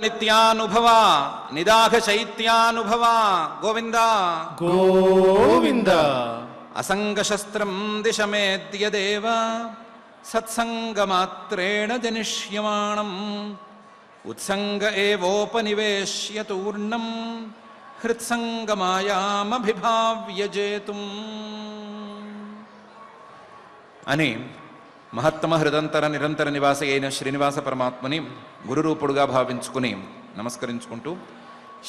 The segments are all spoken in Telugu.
నిత్యానుభవ నిదాఘ శైత్యానుభవ గోవింద గోవింద. అసంగశస్త్రం దిశమేద్యదేవ సత్సంగమాత్రేణ జనిష్యమాణం ఉత్సంగ ఏవోపనివేశ్య తూర్ణం హృత్సంగమాయామభిభావ్యజేతుం అని మహత్తమ హృదంతర నిరంతర నివాస అయిన శ్రీనివాస పరమాత్మని గురురూపుడుగా భావించుకుని నమస్కరించుకుంటూ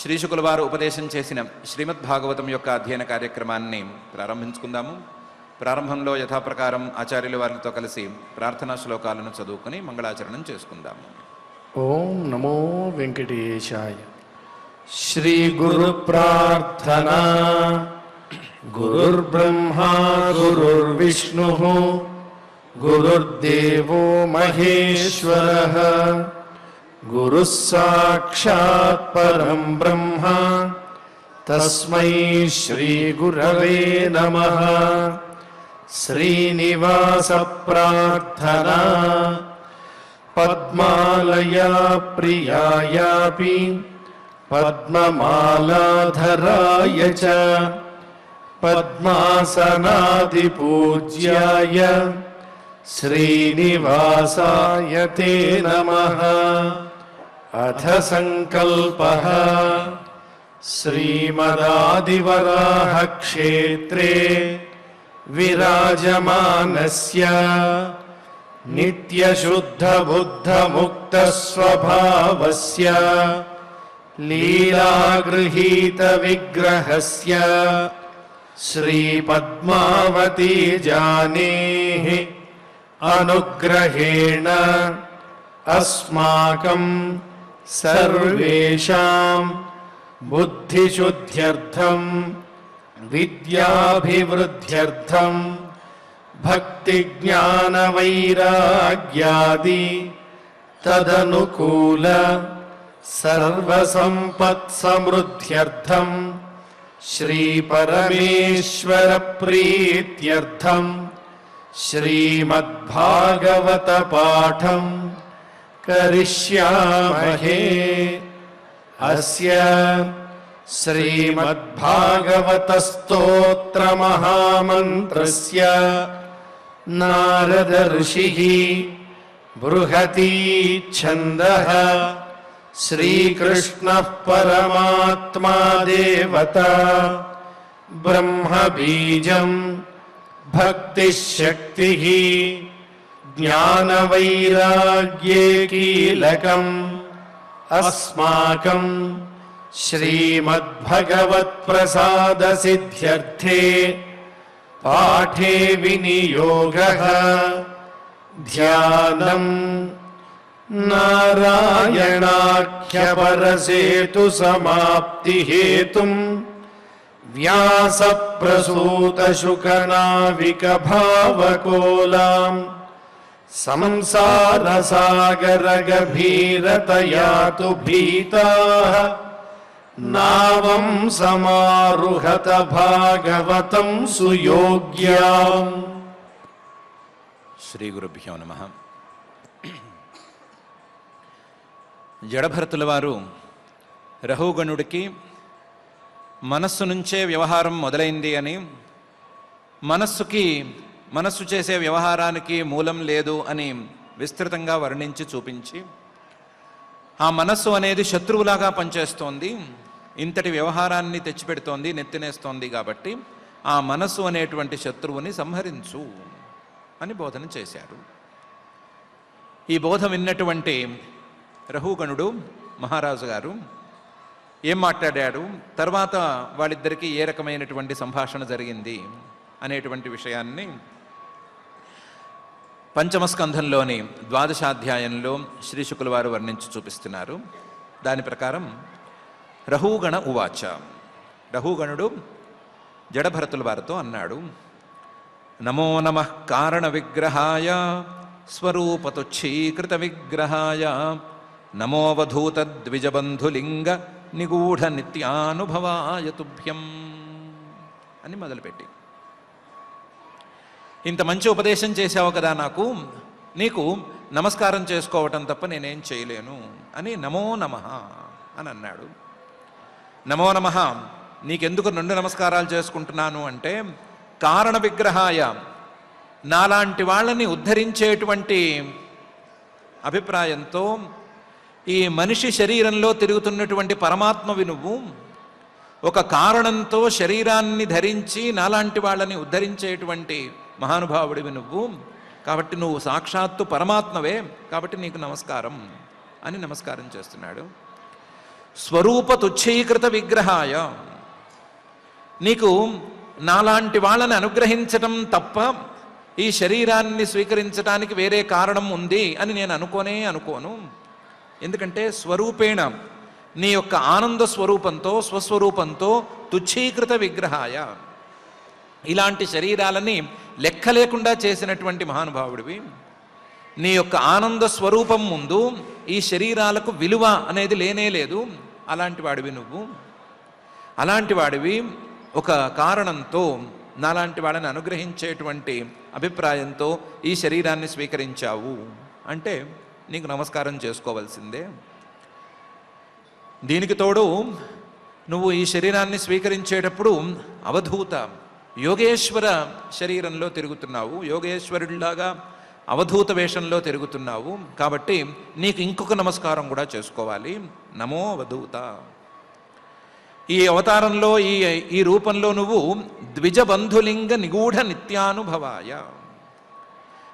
శ్రీశుకుల వారు ఉపదేశం చేసిన శ్రీమద్భాగవతం యొక్క అధ్యయన కార్యక్రమాన్ని ప్రారంభించుకుందాము. ప్రారంభంలో యథాప్రకారం ఆచార్యుల వారితో కలిసి ప్రార్థనా శ్లోకాలను చదువుకుని మంగళాచరణం చేసుకుందాము. ఓం నమో వెంకటేశాయ. శ్రీ గురు ప్రార్థనా. గురుర్బ్రహ్మా గురుర్విష్ణు గురుర్దేవో మహేశ్వరః. గురుః సాక్షాత్ పరం బ్రహ్మ తస్మై శ్రీ గురవే నమః. శ్రీనివాస ప్రార్థనా. పద్మాలయా ప్రియాయాపి పద్మమాలాధరాయ చ పద్మాసనాదిపూజ్యాయ శ్రీనివాసాయ తే నమః. అథ సంకల్పః. శ్రీమదాదివరాహ క్షేత్రే విరాజమానస్య నిత్యశుద్ధబుద్ధముక్తస్వభావస్య లీలాగృహీత విగ్రహస్య శ్రీపద్మావతీ జానేః అనుగ్రహేణ అస్మాకం సర్వేషాం బుద్ధిశుద్ధ్యర్థం విద్యాభివృద్ధ్యర్థం భక్తిజ్ఞానవైరాగ్యాది తదనుకూల సర్వసంపత్సమృద్ధ్యర్థం శ్రీపరమేశ్వర ప్రీత్యర్థం శ్రీమద్భాగవత పాఠం కరిష్యామహే. అస్య శ్రీమద్భాగవత స్తోత్ర మహామంత్రస్య నారద ఋషిః బృహతి ఛందః శ్రీకృష్ణః పరమాత్మా దేవతా బ్రహ్మ బీజం భక్తిశక్తిః జ్ఞానవైరాగ్యే కీలకం అస్మాకం శ్రీమద్భగవత్ప్రసాదసిద్ధ్యర్థే పాఠే వినియోగః. ధ్యానం నారాయణాఖ్యపరసేతు సమాప్తిహేతుం వ్యాసప్రసూతశుకనావికభావకోలాం సంసారసాగరగభీరతయాతు భీతాః నావం సమారుహత భాగవతం సుయోగ్యాం. శ్రీ గురుభ్యో నమః. జడభరతుల వారు రహుగణుడికి మనస్సు నుంచే వ్యవహారం మొదలైంది అని, మనస్సు చేసే వ్యవహారానికి మూలం లేదు అని విస్తృతంగా వర్ణించి చూపించి, ఆ మనస్సు అనేది శత్రువులాగా పనిచేస్తోంది, ఇంతటి వ్యవహారాన్ని తెచ్చిపెడుతోంది, నెత్తినేస్తోంది, కాబట్టి ఆ మనస్సు అనేటువంటి శత్రువుని సంహరించు అని బోధన చేశారు. ఈ బోధ విన్నటువంటి రహుగణుడు మహారాజు గారు ఏం మాట్లాడాడు, తర్వాత వాళ్ళిద్దరికీ ఏ రకమైనటువంటి సంభాషణ జరిగింది అనేటువంటి విషయాన్ని పంచమ స్కంధంలోని 12వ అధ్యాయంలో శ్రీ శుకుల వారు వర్ణించి చూపిస్తున్నారు. దాని ప్రకారం రహుగణ ఉవాచ. రహుగణుడు జడభరతుల వారితో అన్నాడు, నమో నమః కారణ విగ్రహాయ స్వరూపతుచ్చీకృత విగ్రహాయ నమోవధూత ద్విజబంధులింగ నిగూఢ నిత్యానుభవాయ తుభ్యం అని మొదలుపెట్టి, ఇంత మంచి ఉపదేశం చేశావు కదా నాకు, నీకు నమస్కారం చేసుకోవటం తప్ప నేనేం చేయలేను అని నమో నమః అని అన్నాడు. నమో నమః, నీకెందుకు 2 నమస్కారాలు చేసుకుంటున్నాను అంటే, కారణ విగ్రహాయ, నాలాంటి వాళ్ళని ఉద్ధరించేటువంటి అభిప్రాయంతో ఈ మనిషి శరీరంలో తిరుగుతున్నటువంటి పరమాత్మవి నువ్వు, ఒక కారణంతో శరీరాన్ని ధరించి నాలాంటి వాళ్ళని ఉద్ధరించేటువంటి మహానుభావుడివి నువ్వు, కాబట్టి నువ్వు సాక్షాత్తు పరమాత్మవే, కాబట్టి నీకు నమస్కారం అని నమస్కారం చేస్తున్నాడు. స్వరూప తుచ్చీకృత విగ్రహాయ, నీకు నాలాంటి వాళ్ళని అనుగ్రహించటం తప్ప ఈ శరీరాన్ని స్వీకరించడానికి వేరే కారణం ఉంది అని నేను అనుకోను. ఎందుకంటే స్వరూపేణ, నీ యొక్క ఆనంద స్వరూపంతో, స్వస్వరూపంతో తుచ్చీకృత విగ్రహాయ, ఇలాంటి శరీరాలని లెక్క లేకుండా చేసినటువంటి మహానుభావుడివి. నీ యొక్క ఆనంద స్వరూపం ముందు ఈ శరీరాలకు విలువ అనేది లేనే లేదు. అలాంటి వాడివి నువ్వు. అలాంటి వాడివి ఒక కారణంతో నాలాంటి వాళ్ళని అనుగ్రహించేటువంటి అభిప్రాయంతో ఈ శరీరాన్ని స్వీకరించావు అంటే నీకు నమస్కారం చేసుకోవాల్సిందే. దీనికి తోడు నువ్వు ఈ శరీరాన్ని స్వీకరించేటప్పుడు అవధూత యోగేశ్వర శరీరంలో తిరుగుతున్నావు, యోగేశ్వరుడిలాగా అవధూత వేషంలో తిరుగుతున్నావు. కాబట్టి నీకు ఇంకొక నమస్కారం కూడా చేసుకోవాలి. నమో అవధూత. ఈ అవతారంలో ఈ రూపంలో నువ్వు ద్విజబంధులింగ నిగూఢ నిత్యానుభవాయ,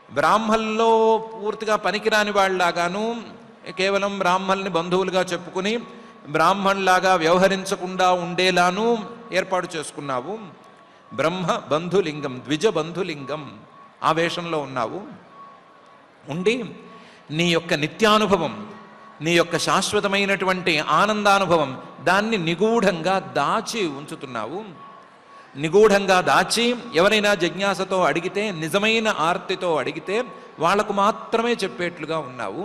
బ్రాహ్మణుల్లో పూర్తిగా పనికిరాని వాళ్ళలాగాను, కేవలం బ్రాహ్మణుల్ని బంధువులుగా చెప్పుకుని బ్రాహ్మణులాగా వ్యవహరించకుండా ఉండేలాను ఏర్పాటు చేసుకున్నావు. బ్రహ్మ బంధులింగం, ద్విజ బంధులింగం ఆ వేషంలో ఉన్నావు. ఉండి నీ యొక్క నిత్యానుభవం, నీ యొక్క శాశ్వతమైనటువంటి ఆనందానుభవం, దాన్ని నిగూఢంగా దాచి ఉంచుతున్నావు. నిగూఢంగా దాచి ఎవరైనా జిజ్ఞాసతో అడిగితే, నిజమైన ఆర్తితో అడిగితే వాళ్లకు మాత్రమే చెప్పేట్లుగా ఉన్నావు.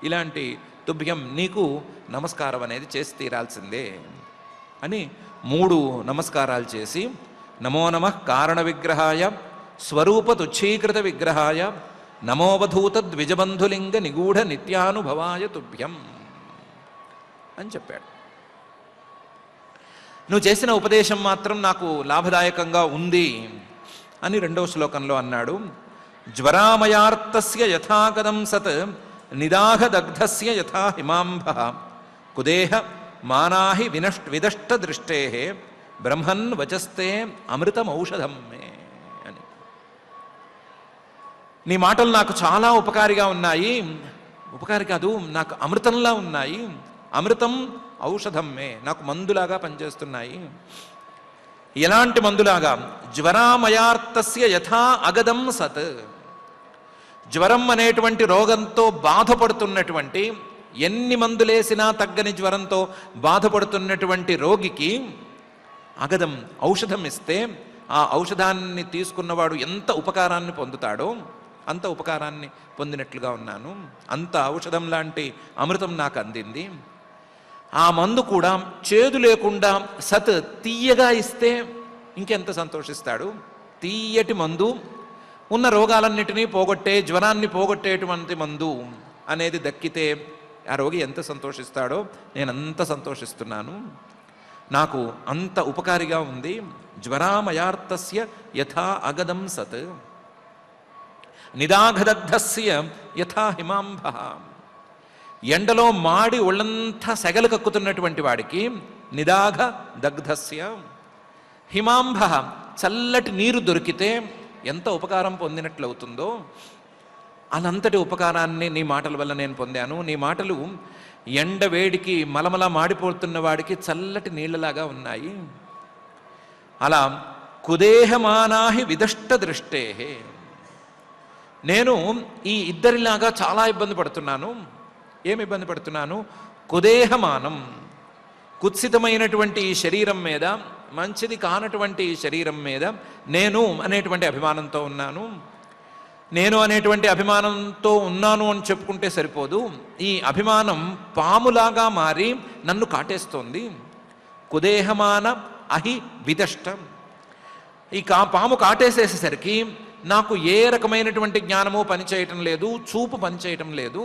ఇలాంటి తుభ్యం, నీకు నమస్కారం అనేది చేసి తీరాల్సిందే అని 3 నమస్కారాలు చేసి, నమో నమః కారణ విగ్రహాయ, స్వరూప తుచ్చీకృత విగ్రహాయ, నమోవధూత ద్విజబంధులింగ నిగూఢ నిత్యానుభవాయ తుభ్యం అని చెప్పాడు. నువ్వు చేసిన ఉపదేశం మాత్రం నాకు లాభదాయకంగా ఉంది అని 2వ శ్లోకంలో అన్నాడు. జ్వరామయార్తస్య యథాగదం సత్ నిదాహదగ్ధస్య యథా హిమాంభ కుదేహ మానాహి విదష్ట దృష్టే బ్రహ్మన్ వచస్తే అమృతమౌషధం మే అని. నీ మాటలు నాకు చాలా ఉపకారిగా ఉన్నాయి. ఉపకారి కాదు, నాకు అమృతంలా ఉన్నాయి. అమృతం ఔషధం మే, నాకు మందులాగా పనిచేస్తున్నాయి. ఎలాంటి మందులాగా? జ్వరామయార్తస్య యథా అగదం సత్, జ్వరం అనేటువంటి రోగంతో బాధపడుతున్నటువంటి, ఎన్ని మందులేసినా తగ్గని జ్వరంతో బాధపడుతున్నటువంటి రోగికి అగదం ఔషధం ఇస్తే ఆ ఔషధాన్ని తీసుకున్నవాడు ఎంత ఉపకారాన్ని పొందుతాడో అంత ఉపకారాన్ని పొందినట్లుగా ఉన్నాను. అంత ఔషధం లాంటి అమృతం నాకు అందింది. ఆ మందు కూడా చేదు లేకుండా సత్ తీయగా ఇస్తే ఇంకెంత సంతోషిస్తాడు. తీయటి మందు, ఉన్న రోగాలన్నిటినీ పోగొట్టే, జ్వరాన్ని పోగొట్టేటువంటి మందు అనేది దక్కితే ఆ రోగి ఎంత సంతోషిస్తాడో నేను అంత సంతోషిస్తున్నాను. నాకు అంత ఉపకారిగా ఉంది. జ్వరామయార్తస్య యథా అగదం సత్ నిదాఘదగ్ధస్య యథా హిమాంభ, ఎండలో మాడి ఒళ్ళంతా సెగలు కక్కుతున్నటువంటి వాడికి నిదాఘ దగ్ధస్య హిమాంభ, చల్లటి నీరు దొరికితే ఎంత ఉపకారం పొందినట్లవుతుందో అనంతటి ఉపకారాన్ని నీ మాటల వల్ల నేను పొందాను. నీ మాటలు ఎండ వేడికి మలమల మాడిపోతున్న వాడికి చల్లటి నీళ్లలాగా ఉన్నాయి. అలా కుదేహమానాహి విదష్ట దృష్టే, నేను ఈ ఇద్దరిలాగా చాలా ఇబ్బంది పడుతున్నాను. ఏమి ఇబ్బంది పడుతున్నాను? కుదేహమానం, కుత్సితమైనటువంటి ఈ శరీరం మీద, మంచిది కానటువంటి ఈ శరీరం మీద నేను అనేటువంటి అభిమానంతో ఉన్నాను. నేను అనేటువంటి అభిమానంతో ఉన్నాను అని చెప్పుకుంటే సరిపోదు. ఈ అభిమానం పాములాగా మారి నన్ను కాటేస్తోంది. కుదేహమాన అహి విదష్టం, ఈ పాము కాటేసేసేసరికి నాకు ఏ రకమైనటువంటి జ్ఞానము పనిచేయటం లేదు, చూపు పనిచేయటం లేదు.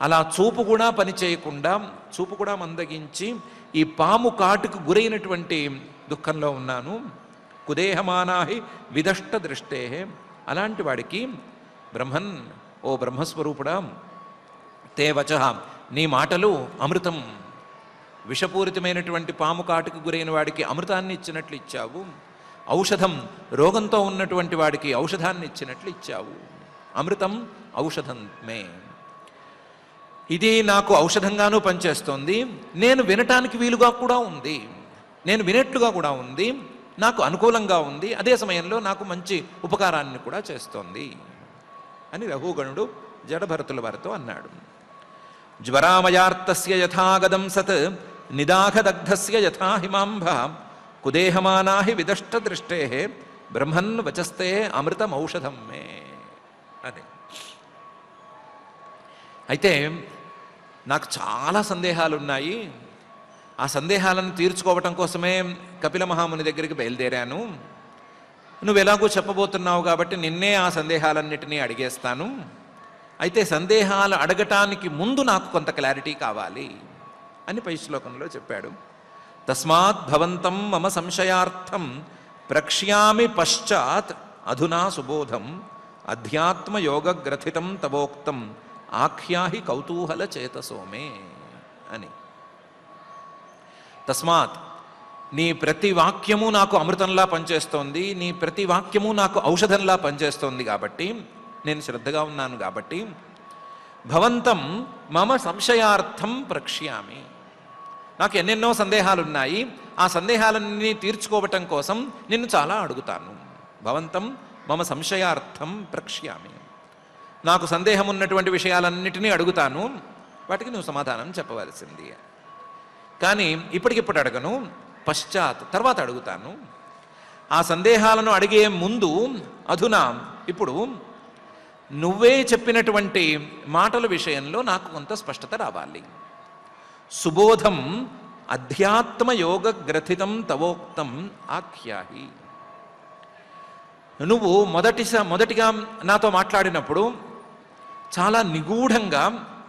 అలా చూపు కూడా పనిచేయకుండా, చూపు కూడా మందగించి ఈ పాము కాటుకు గురైనటువంటి దుఃఖంలో ఉన్నాను. కుదేహమానాహి విదష్ట దృష్టే. అలాంటి వాడికి బ్రహ్మన్, ఓ బ్రహ్మస్వరూపుడా, తే వచః, నీ మాటలు అమృతం. విషపూరితమైనటువంటి పాము కాటుకు గురైన వాడికి అమృతాన్ని ఇచ్చినట్లు ఇచ్చావు. ఔషధం, రోగంతో ఉన్నటువంటి వాడికి ఔషధాన్ని ఇచ్చినట్లు ఇచ్చావు. అమృతం ఔషధం మే. ఇది నాకు ఔషధంగానూ పనిచేస్తోంది, నేను వినటానికి వీలుగా కూడా ఉంది, నేను వినేట్లుగా కూడా ఉంది, నాకు అనుకూలంగా ఉంది, అదే సమయంలో నాకు మంచి ఉపకారాన్ని కూడా చేస్తోంది అని రఘుగణుడు జడభరతుల వారితో అన్నాడు. జ్వరామయార్తస్య యథాగదం సత్ నిదాఘదగ్ధస్య యథా హిమాంభ కుదేహమానాహి విదష్ట దృష్టే బ్రహ్మన్ వచస్తే అమృతమౌషధం మే అని. అయితే నాకు చాలా సందేహాలు ఉన్నాయి. ఆ సందేహాలను తీర్చుకోవటం కోసమే కపిల మహాముని దగ్గరికి బయలుదేరాను. నువ్వు ఎలాగో చెప్పబోతున్నావు కాబట్టి నిన్నే ఆ సందేహాలన్నిటినీ అడిగేస్తాను. అయితే సందేహాలు అడగటానికి ముందు నాకు కొంత క్లారిటీ కావాలి అని పై శ్లోకంలో చెప్పాడు. తస్మాత్ భవంతం మమ సంశయార్థం ప్రక్ష్యామి పశ్చాత్ అధునా సుబోధం అధ్యాత్మయోగగ్రథితం తవోక్తం ఆఖ్యాహి కౌతూహల చేతసోమే అని. తస్మాత్, నీ ప్రతి వాక్యము నాకు అమృతంలా పనిచేస్తోంది, నీ ప్రతి వాక్యము నాకు ఔషధంలా పనిచేస్తోంది కాబట్టి, నేను శ్రద్ధగా ఉన్నాను కాబట్టి, భవంతం మమ సంశయార్థం ప్రక్ష్యామి, నాకు ఎన్నెన్నో సందేహాలున్నాయి, ఆ సందేహాలన్నీ తీర్చుకోవటం కోసం నిన్ను చాలా అడుగుతాను. భవంతం మమ సంశయార్థం ప్రక్ష్యామి, నాకు సందేహం ఉన్నటువంటి విషయాలన్నిటినీ అడుగుతాను, వాటికి నువ్వు సమాధానం చెప్పవలసింది. కానీ ఇప్పటికిప్పుడు అడగను, పశ్చాత్, తర్వాత అడుగుతాను. ఆ సందేహాలను అడిగే ముందు అధునా, ఇప్పుడు నువ్వే చెప్పినటువంటి మాటల విషయంలో నాకు కొంత స్పష్టత రావాలి. సుబోధం అధ్యాత్మయోగగ్రథితం తవోక్తం ఆఖ్యాహి. నువ్వు మొదటిగా నాతో మాట్లాడినప్పుడు చాలా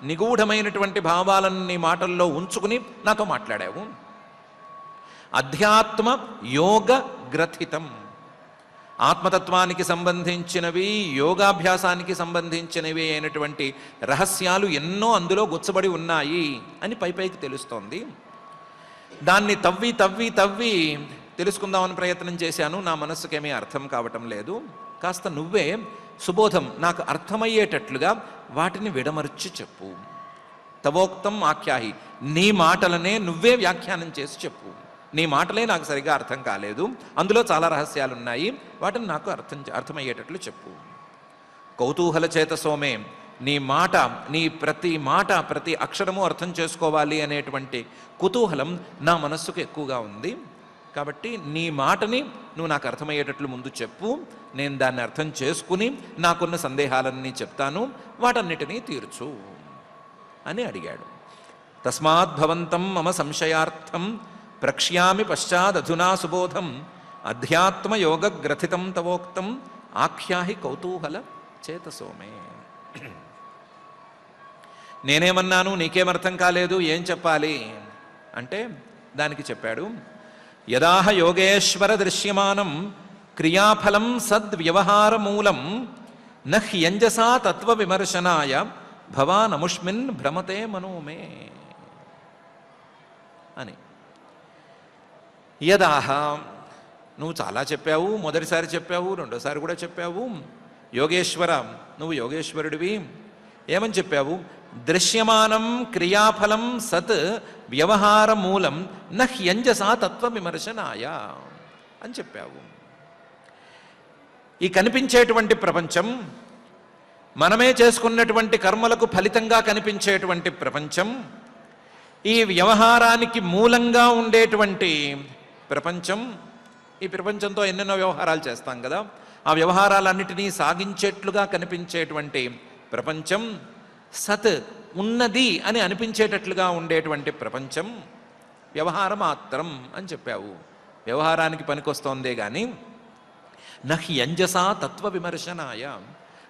నిగూఢమైనటువంటి భావాలను నీ మాటల్లో ఉంచుకుని నాతో మాట్లాడావు. అధ్యాత్మ యోగ గ్రథితం, ఆత్మతత్వానికి సంబంధించినవి, యోగాభ్యాసానికి సంబంధించినవి అయినటువంటి రహస్యాలు ఎన్నో అందులో గుచ్చబడి ఉన్నాయి అని పైకి తెలుస్తోంది. దాన్ని తవ్వి తెలుసుకుందామని ప్రయత్నం చేశాను. నా మనస్సుకేమీ అర్థం కావటం లేదు. కాస్త నువ్వే సుబోధం, నాకు అర్థమయ్యేటట్లుగా వాటిని విడమర్చి చెప్పు. తవోక్తం ఆఖ్యాహి, నీ మాటలనే నువ్వే వ్యాఖ్యానం చేసి చెప్పు. నీ మాటలే నాకు సరిగా అర్థం కాలేదు, అందులో చాలా రహస్యాలు ఉన్నాయి, వాటిని నాకు అర్థమయ్యేటట్లు చెప్పు. కౌతూహల చేతసోమే, నీ ప్రతి మాట ప్రతి అక్షరము అర్థం చేసుకోవాలి అనేటువంటి కుతూహలం నా మనస్సుకు ఎక్కువగా ఉంది. కాబట్టి నీ మాటని నువ్వు నాకు అర్థమయ్యేటట్లు ముందు చెప్పు, నేను దాన్ని అర్థం చేసుకుని నాకున్న సందేహాలన్నీ చెప్తాను, వాటన్నిటినీ తీర్చు అని అడిగాడు. తస్మాత్ భవంతం మమ సంశయార్థం ప్రక్ష్యామి పశ్చాదధునా సుబోధం అధ్యాత్మయోగగ్రథితం తవోక్తం ఆఖ్యాహి కౌతూహల చేతసోమే. నేనేమన్నాను, నీకేమర్థం కాలేదు, ఏం చెప్పాలి అంటే దానికి చెప్పాడు. యదాహ యోగేశ్వర దృశ్యమానం క్రియాఫలం సద్వ్యవహారమూలం నహ్యంజసా తత్వ విమర్శనాయ భవానముష్మిన్ భ్రమతే మనోమే అని. యదాహ, నువ్వు చాలా చెప్పావు, మొదటిసారి చెప్పావు, రెండోసారి కూడా చెప్పావు. యోగేశ్వర, నువ్వు యోగేశ్వరుడివి. ఏమని చెప్పావు? దృశ్యమానం క్రియాఫలం సత్ వ్యవహార మూలం నహ్యంజసా తత్వ విమర్శనాయ అని చెప్పావు. ఈ కనిపించేటువంటి ప్రపంచం, మనమే చేసుకున్నటువంటి కర్మలకు ఫలితంగా కనిపించేటువంటి ప్రపంచం, ఈ వ్యవహారానికి మూలంగా ఉండేటువంటి ప్రపంచం, ఈ ప్రపంచంతో ఎన్నెన్నో వ్యవహారాలు చేస్తాం కదా, ఆ వ్యవహారాలన్నిటినీ సాగించేట్లుగా కనిపించేటువంటి ప్రపంచం, సత్ ఉన్నది అని అనిపించేటట్లుగా ఉండేటువంటి ప్రపంచం వ్యవహార మాత్రం అని చెప్పావు. వ్యవహారానికి పనికొస్తోందే కానీ నహ్యంజసా తత్వ విమర్శనాయ,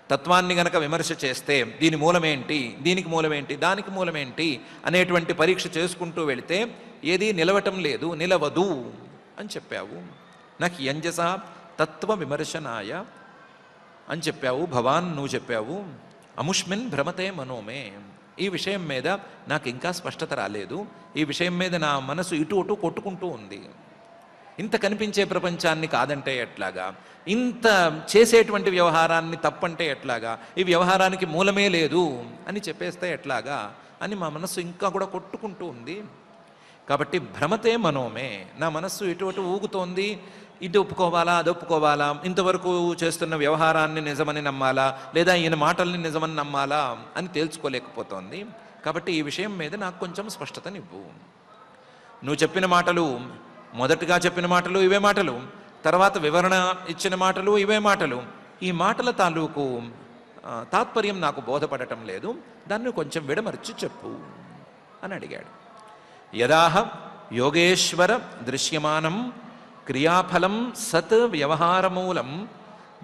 తత్వాన్ని గనక విమర్శ చేస్తే దీని మూలమేంటి, దీనికి మూలమేంటి, దానికి మూలమేంటి అనేటువంటి పరీక్ష చేసుకుంటూ వెళితే ఏదీ నిలవటం లేదు, నిలవదు అని చెప్పావు. నహ్యంజసా తత్వ విమర్శనాయ అని చెప్పావు. భవాన్ నువ్వు చెప్పావు. అముష్మిన్ భ్రమతే మనోమే, ఈ విషయం మీద నాకు ఇంకా స్పష్టత రాలేదు, ఈ విషయం మీద నా మనసు ఇటు అటు కొట్టుకుంటూ ఉంది. ఇంత కనిపించే ప్రపంచాన్ని కాదంటే ఎట్లాగా, ఇంత చేసేటువంటి వ్యవహారాన్ని తప్పంటే ఎట్లాగా, ఈ వ్యవహారానికి మూలమే లేదు అని చెప్పేస్తే ఎట్లాగా అని మా మనస్సు ఇంకా కూడా కొట్టుకుంటూ ఉంది. కాబట్టి భ్రమతే మనోమే, నా మనస్సు ఇటు అటు ఊగుతోంది, ఇది ఒప్పుకోవాలా అది ఒప్పుకోవాలా, ఇంతవరకు చేస్తున్న వ్యవహారాన్ని నిజమని నమ్మాలా లేదా ఈయన మాటల్ని నిజమని నమ్మాలా అని తేల్చుకోలేకపోతోంది. కాబట్టి ఈ విషయం మీద నాకు కొంచెం స్పష్టతనివ్వు. నువ్వు చెప్పిన మాటలు, మొదటగా చెప్పిన మాటలు ఇవే మాటలు, తర్వాత వివరణ ఇచ్చిన మాటలు ఇవే మాటలు, ఈ మాటల తాలూకు తాత్పర్యం నాకు బోధపడటం లేదు, దాన్ని కొంచెం విడమర్చి చెప్పు అని అడిగాడు. యదాహ యోగేశ్వర దృశ్యమానం క్రియాఫలం సత్ వ్యవహారమూలం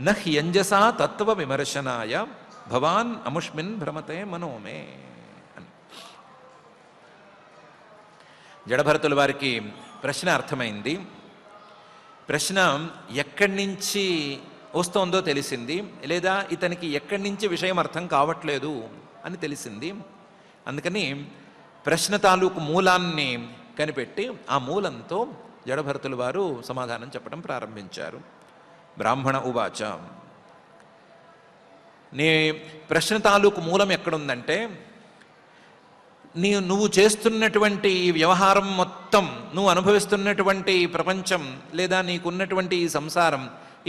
నహ్యంజసా తత్వ విమర్శనాయ భవాన్ అముష్మిన్ భ్రమతే మనోమే అని. జడభరతుల వారికి ప్రశ్న అర్థమైంది. ప్రశ్న ఎక్కడి నుంచి వస్తోందో తెలిసింది, లేదా ఇతనికి ఎక్కడి నుంచి విషయం అర్థం కావట్లేదు అని తెలిసింది. అందుకని ప్రశ్న తాలూకు మూలాన్ని కనిపెట్టి ఆ మూలంతో జడభరతుల వారు సమాధానం చెప్పడం ప్రారంభించారు. బ్రాహ్మణ ఉవాచ, నీ ప్రశ్న తాలూకు మూలం ఎక్కడుందంటే, నువ్వు చేస్తున్నటువంటి ఈ వ్యవహారం మొత్తం, నువ్వు అనుభవిస్తున్నటువంటి ఈ ప్రపంచం లేదా నీకున్నటువంటి ఈ సంసారం,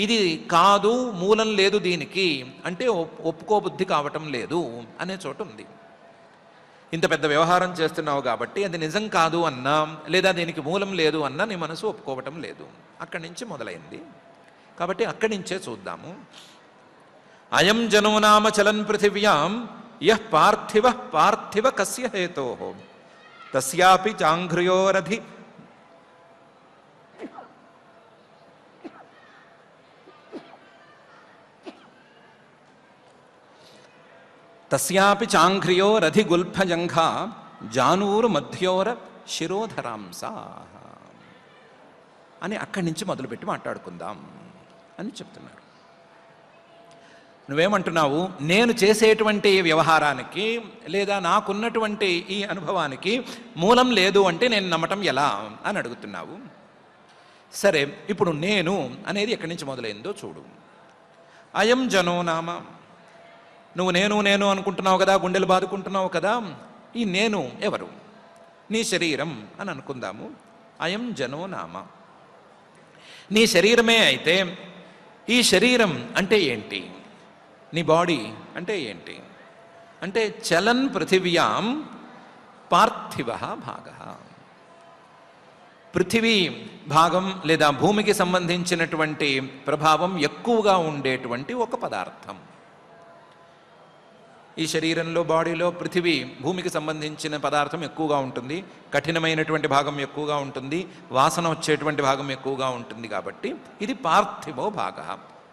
ఇది కాదు, మూలం లేదు దీనికి అంటే ఒప్పుకోబుద్ధి కావటం లేదు అనే చోటు ఉంది. ఇంత పెద్ద వ్యవహారం చేస్తున్నావు కాబట్టి అది నిజం కాదు అన్నా లేదా దీనికి మూలం లేదు అన్నా నీ మనసు ఒప్పుకోవటం లేదు. అక్కడి నుంచి మొదలైంది. కాబట్టి అక్కడి నుంచే చూద్దాము. అయం జనో నామ చలన్ పృథివ్యాం యః పార్థివ పార్థివ కస్య హేతోః తస్యాపి చాంఘ్ర్యోరధి తస్యాపి చాంఘ్ర్యోరధి గుల్ఫజంఘా జానూరు మధ్యోర శిరోధరాంసా అని అక్కడి నుంచి మొదలుపెట్టి మాట్లాడుకుందాం అని చెప్తున్నారు. నువ్వేమంటున్నావు, నేను చేసేటువంటి వ్యవహారానికి లేదా నాకున్నటువంటి ఈ అనుభవానికి మూలం లేదు అంటే నేను నమ్మటం ఎలా అని అడుగుతున్నావు. సరే, ఇప్పుడు నేను అనేది ఎక్కడి నుంచి మొదలైందో చూడు. అయం జనో నామ, నువ్వు నేను నేను అనుకుంటున్నావు కదా, గుండెలు బాదుకుంటున్నావు కదా, ఈ నేను ఎవరు? నీ శరీరం అని అనుకుందాము. అయం జనో నామ, నీ శరీరమే అయితే ఈ శరీరం అంటే ఏంటి? నీ బాడీ అంటే ఏంటి? అంటే చలన్ పృథివ్యాం పార్థివ భాగ, పృథివీ భాగం లేదా భూమికి సంబంధించినటువంటి ప్రభావం ఎక్కువగా ఉండేటువంటి ఒక పదార్థం. ఈ శరీరంలో, బాడీలో పృథివీ భూమికి సంబంధించిన పదార్థం ఎక్కువగా ఉంటుంది, కఠినమైనటువంటి భాగం ఎక్కువగా ఉంటుంది, వాసన వచ్చేటువంటి భాగం ఎక్కువగా ఉంటుంది. కాబట్టి ఇది పార్థివో భాగ,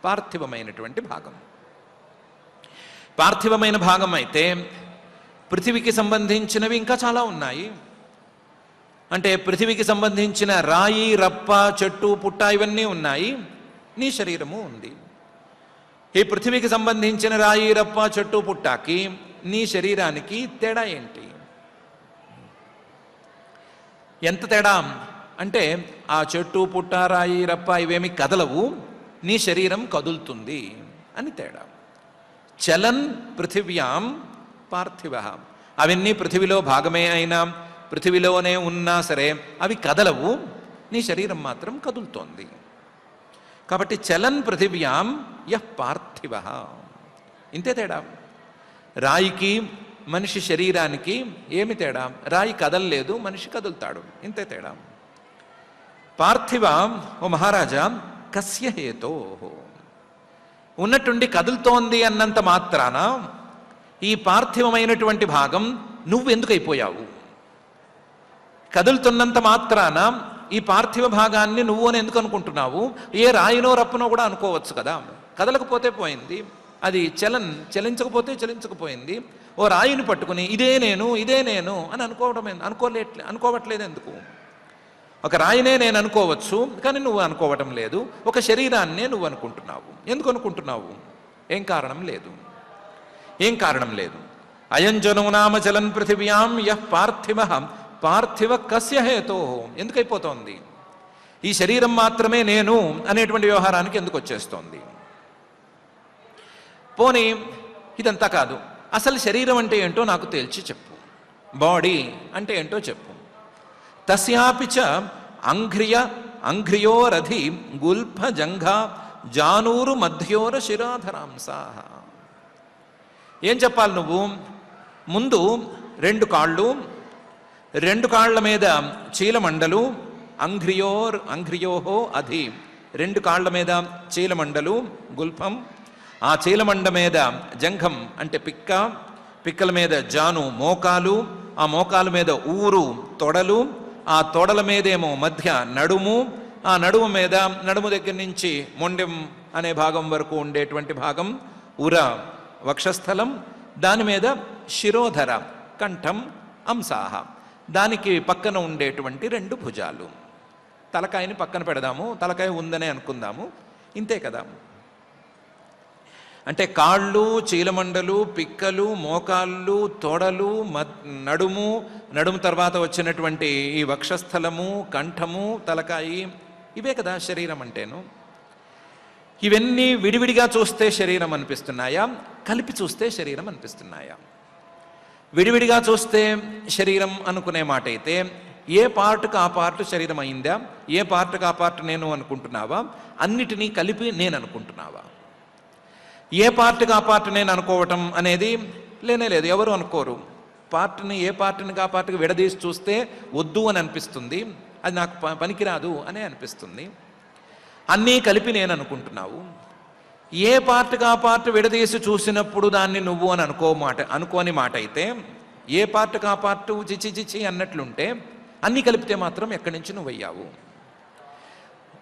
పార్థివమైనటువంటి భాగం. పార్థివమైన భాగం అయితే పృథివీకి సంబంధించినవి ఇంకా చాలా ఉన్నాయి. అంటే పృథివీకి సంబంధించిన రాయి, రప్ప, చెట్టు, పుట్ట ఇవన్నీ ఉన్నాయి, నీ శరీరము ఉంది. ఈ పృథివీకి సంబంధించిన రాయి, రప్ప, చెట్టు, పుట్టాకి నీ శరీరానికి తేడా ఏంటి? ఎంత తేడా అంటే ఆ చెట్టు, పుట్ట, రాయి, రప్ప ఇవేమి కదలవు, నీ శరీరం కదులుతుంది అని తేడా. చలన్ పృథివ్యాం పార్థివ, అవన్నీ పృథివిలో భాగమే అయినా పృథివిలోనే ఉన్నా సరే అవి కదలవు, నీ శరీరం మాత్రం కదులుతోంది. కాబట్టి చలన్ పృథివ్యాం యః పార్థివ, ఇంతే తేడా. రాయికి మనిషి శరీరానికి ఏమి తేడా? రాయి కదలలేదు, మనిషి కదులుతాడు, ఇంతే తేడా. పార్థివ, ఓ మహారాజా, కస్య హేతో, ఉన్నట్టుండి కదులుతోంది అన్నంత మాత్రాన ఈ పార్థివమైనటువంటి భాగం నువ్వు ఎందుకు అయిపోయావు? కదులుతున్నంత మాత్రాన ఈ పార్థివ భాగాన్ని నువ్వు అని ఎందుకు అనుకుంటున్నావు? ఏ రాయినో రప్పునో కూడా అనుకోవచ్చు కదా. కదలకపోతే పోయింది, అది చలించకపోతే చలించకపోయింది. ఓ రాయిని పట్టుకుని ఇదే నేను అని అనుకోవట్లేదు ఎందుకు? ఒక రాయినే నేను అనుకోవచ్చు, కానీ నువ్వు అనుకోవటం లేదు. ఒక శరీరాన్నే నువ్వు అనుకుంటున్నావు. ఎందుకు అనుకుంటున్నావు? ఏం కారణం లేదు. అయంజనో నామ చలన్ పృథివ్యాం యః పార్థివ కస్య హేతో. ఎందుకైపోతోంది? ఈ శరీరం మాత్రమే నేను అనేటువంటి వ్యవహారానికి ఎందుకు వచ్చేస్తోంది? పోనీ ఇదంతా కాదు, అసలు శరీరం అంటే ఏంటో నాకు తేల్చి చెప్పు. బాడీ అంటే ఏంటో చెప్పు. తస్యాపి చ అంఘ్రియోరధి గుల్ఫ జంఘ జానూరు మధ్యోర శిరాధరాంసా. ఏం చెప్పాలి నువ్వు? ముందు 2 కాళ్ళు, 2 కాళ్ల మీద చీలమండలు, అంఘ్రియోహో అధి, 2 కాళ్ల మీద చీలమండలు గుల్ఫం, ఆ చీలమండ మీద జంఘం అంటే పిక్కల మీద జాను మోకాలు, ఆ మోకాల మీద ఊరు తొడలు, ఆ తొడల మీదేమో మధ్య నడుము, ఆ నడుము దగ్గర నుంచి మొండెం అనే భాగం వరకు ఉండేటువంటి భాగం ఉర వక్షస్థలం, దాని మీద శిరోధర కంఠం అంశాహ, దానికి పక్కన ఉండేటువంటి 2 భుజాలు. తలకాయని పక్కన పెడదాము, తలకాయ ఉందనే అనుకుందాము, ఇంతే కదా. అంటే కాళ్ళు, చీలమండలు, పిక్కలు, మోకాళ్ళు, తొడలు, నడుము తర్వాత వచ్చినటువంటి ఈ వక్షస్థలము, కంఠము, తలకాయి, ఇవే కదా శరీరం అంటేను. ఇవన్నీ విడివిడిగా చూస్తే శరీరం అనిపిస్తున్నాయా? కలిపి చూస్తే శరీరం అనిపిస్తున్నాయా? విడివిడిగా చూస్తే శరీరం అనుకునే మాట అయితే ఏ పార్ట్కి ఆ పార్ట్ శరీరం అయిందా? ఏ పార్ట్కి ఆ పార్ట్ నేను అనుకుంటున్నావా? అన్నిటినీ కలిపి నేను అనుకుంటున్నావా? ఏ పార్ట్కి ఆ పార్ట్ నేను అనుకోవటం అనేది లేనే లేదు, ఎవరు అనుకోరు. ఏ పార్ట్ని ఆ పార్ట్కి విడదీసి చూస్తే వద్దు అని అనిపిస్తుంది, అది నాకు పనికిరాదు అనే అనిపిస్తుంది. అన్నీ కలిపి నేను అనుకుంటున్నావు. ఏ పార్ట్కి ఆ పార్ట్ విడదీసి చూసినప్పుడు దాన్ని నువ్వు అని అనుకోని మాట అయితే, ఏ పార్ట్కి ఆ పార్ట్ చిచి అన్నట్లుంటే అన్నీ కలిపితే మాత్రం ఎక్కడి నుంచి నువ్వు అయ్యావు?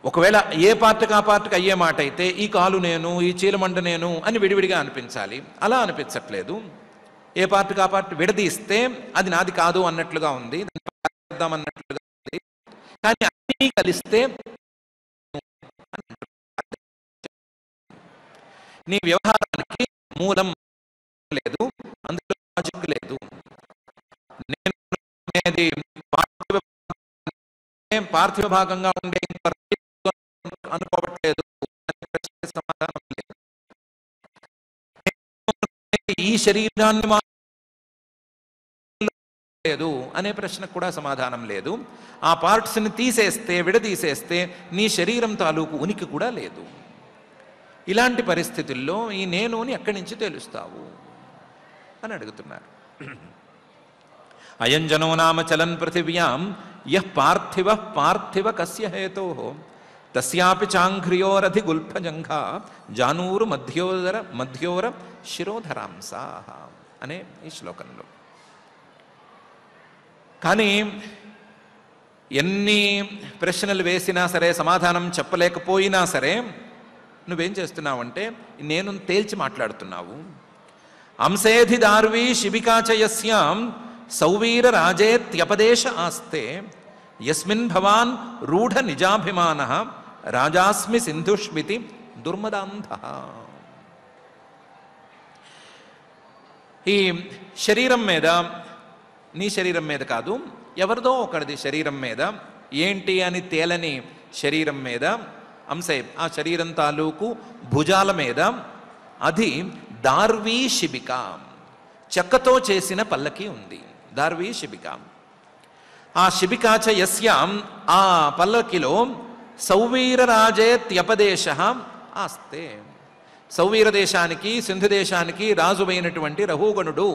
ఒకవేళ ఏ పార్ట్కి ఆ పార్ట్కి అయ్యే మాట అయితే ఈ కాలు నేను, ఈ చీలమండ నేను అని విడివిడిగా అనిపించాలి. అలా అనిపించట్లేదు. ఏ పార్ట్కి ఆ పార్ట్ విడదీస్తే అది నాది కాదు అన్నట్లుగా ఉంది, అన్నట్లుగా ఉంది. కానీ అన్నీ కలిస్తే నీ వ్యవహారానికి మూలం లేదు, అందులో లాజిక్ లేదు. నేను అనేది పార్థివ భాగంగా ఉండే అనుకోవట్లేదు, సమాధానం లేదు. ఈ శరీరాన్ని లేదు అనే ప్రశ్నకు కూడా సమాధానం లేదు. ఆ పార్ట్స్ని విడదీసేస్తే నీ శరీరం తాలూకు ఉనికి కూడా లేదు. ఇలాంటి పరిస్థితుల్లో ఈ నేనుని ఎక్కడి నుంచి తెలుస్తావు అని అడుగుతున్నారు. అయంజనో నామ చలన్ పృథివ్యాం యః పార్థివ కస్య హేతోః తస్యాపి చాంఘ్రియోరధి గుల్ఫజంఘ జానూరు మధ్యోర శిరోధరాంసాః అనే ఈ శ్లోకంలో. కానీ ఎన్ని ప్రశ్నలు వేసినా సరే, సమాధానం చెప్పలేకపోయినా సరే, నువ్వేం చేస్తున్నావంటే నేను తేల్చి మాట్లాడుతున్నావు. అంసేధి దార్వీ శిబికాచయస్యాం సౌవీర రాజేత్యపదేశ ఆస్తే యస్మిన్ భవాన్ రూఢ నిజాభిమానః రాజాస్మి సింధుష్మితి దుర్మదాంధః. ఈ శరీరం మీద, నీ శరీరం మీద కాదు, ఎవరిదో ఒకరిది శరీరం మీద, ఏంటి అని తేలని శరీరం మీద, అంశే ఆ శరీరం తాలూకు భుజాల మీద అది దార్వీ శిబిక, చెక్కతో చేసిన పల్లకి ఉంది. దార్వీ శిబిక. ఆ శిబికాచ యస్యాం, ఆ పల్లకిలో సౌవీరరాజేత్యపదేశ ఆస్తే, సౌవీర దేశానికి, సింధు దేశానికి రాజువైనటువంటి రహూగణుడు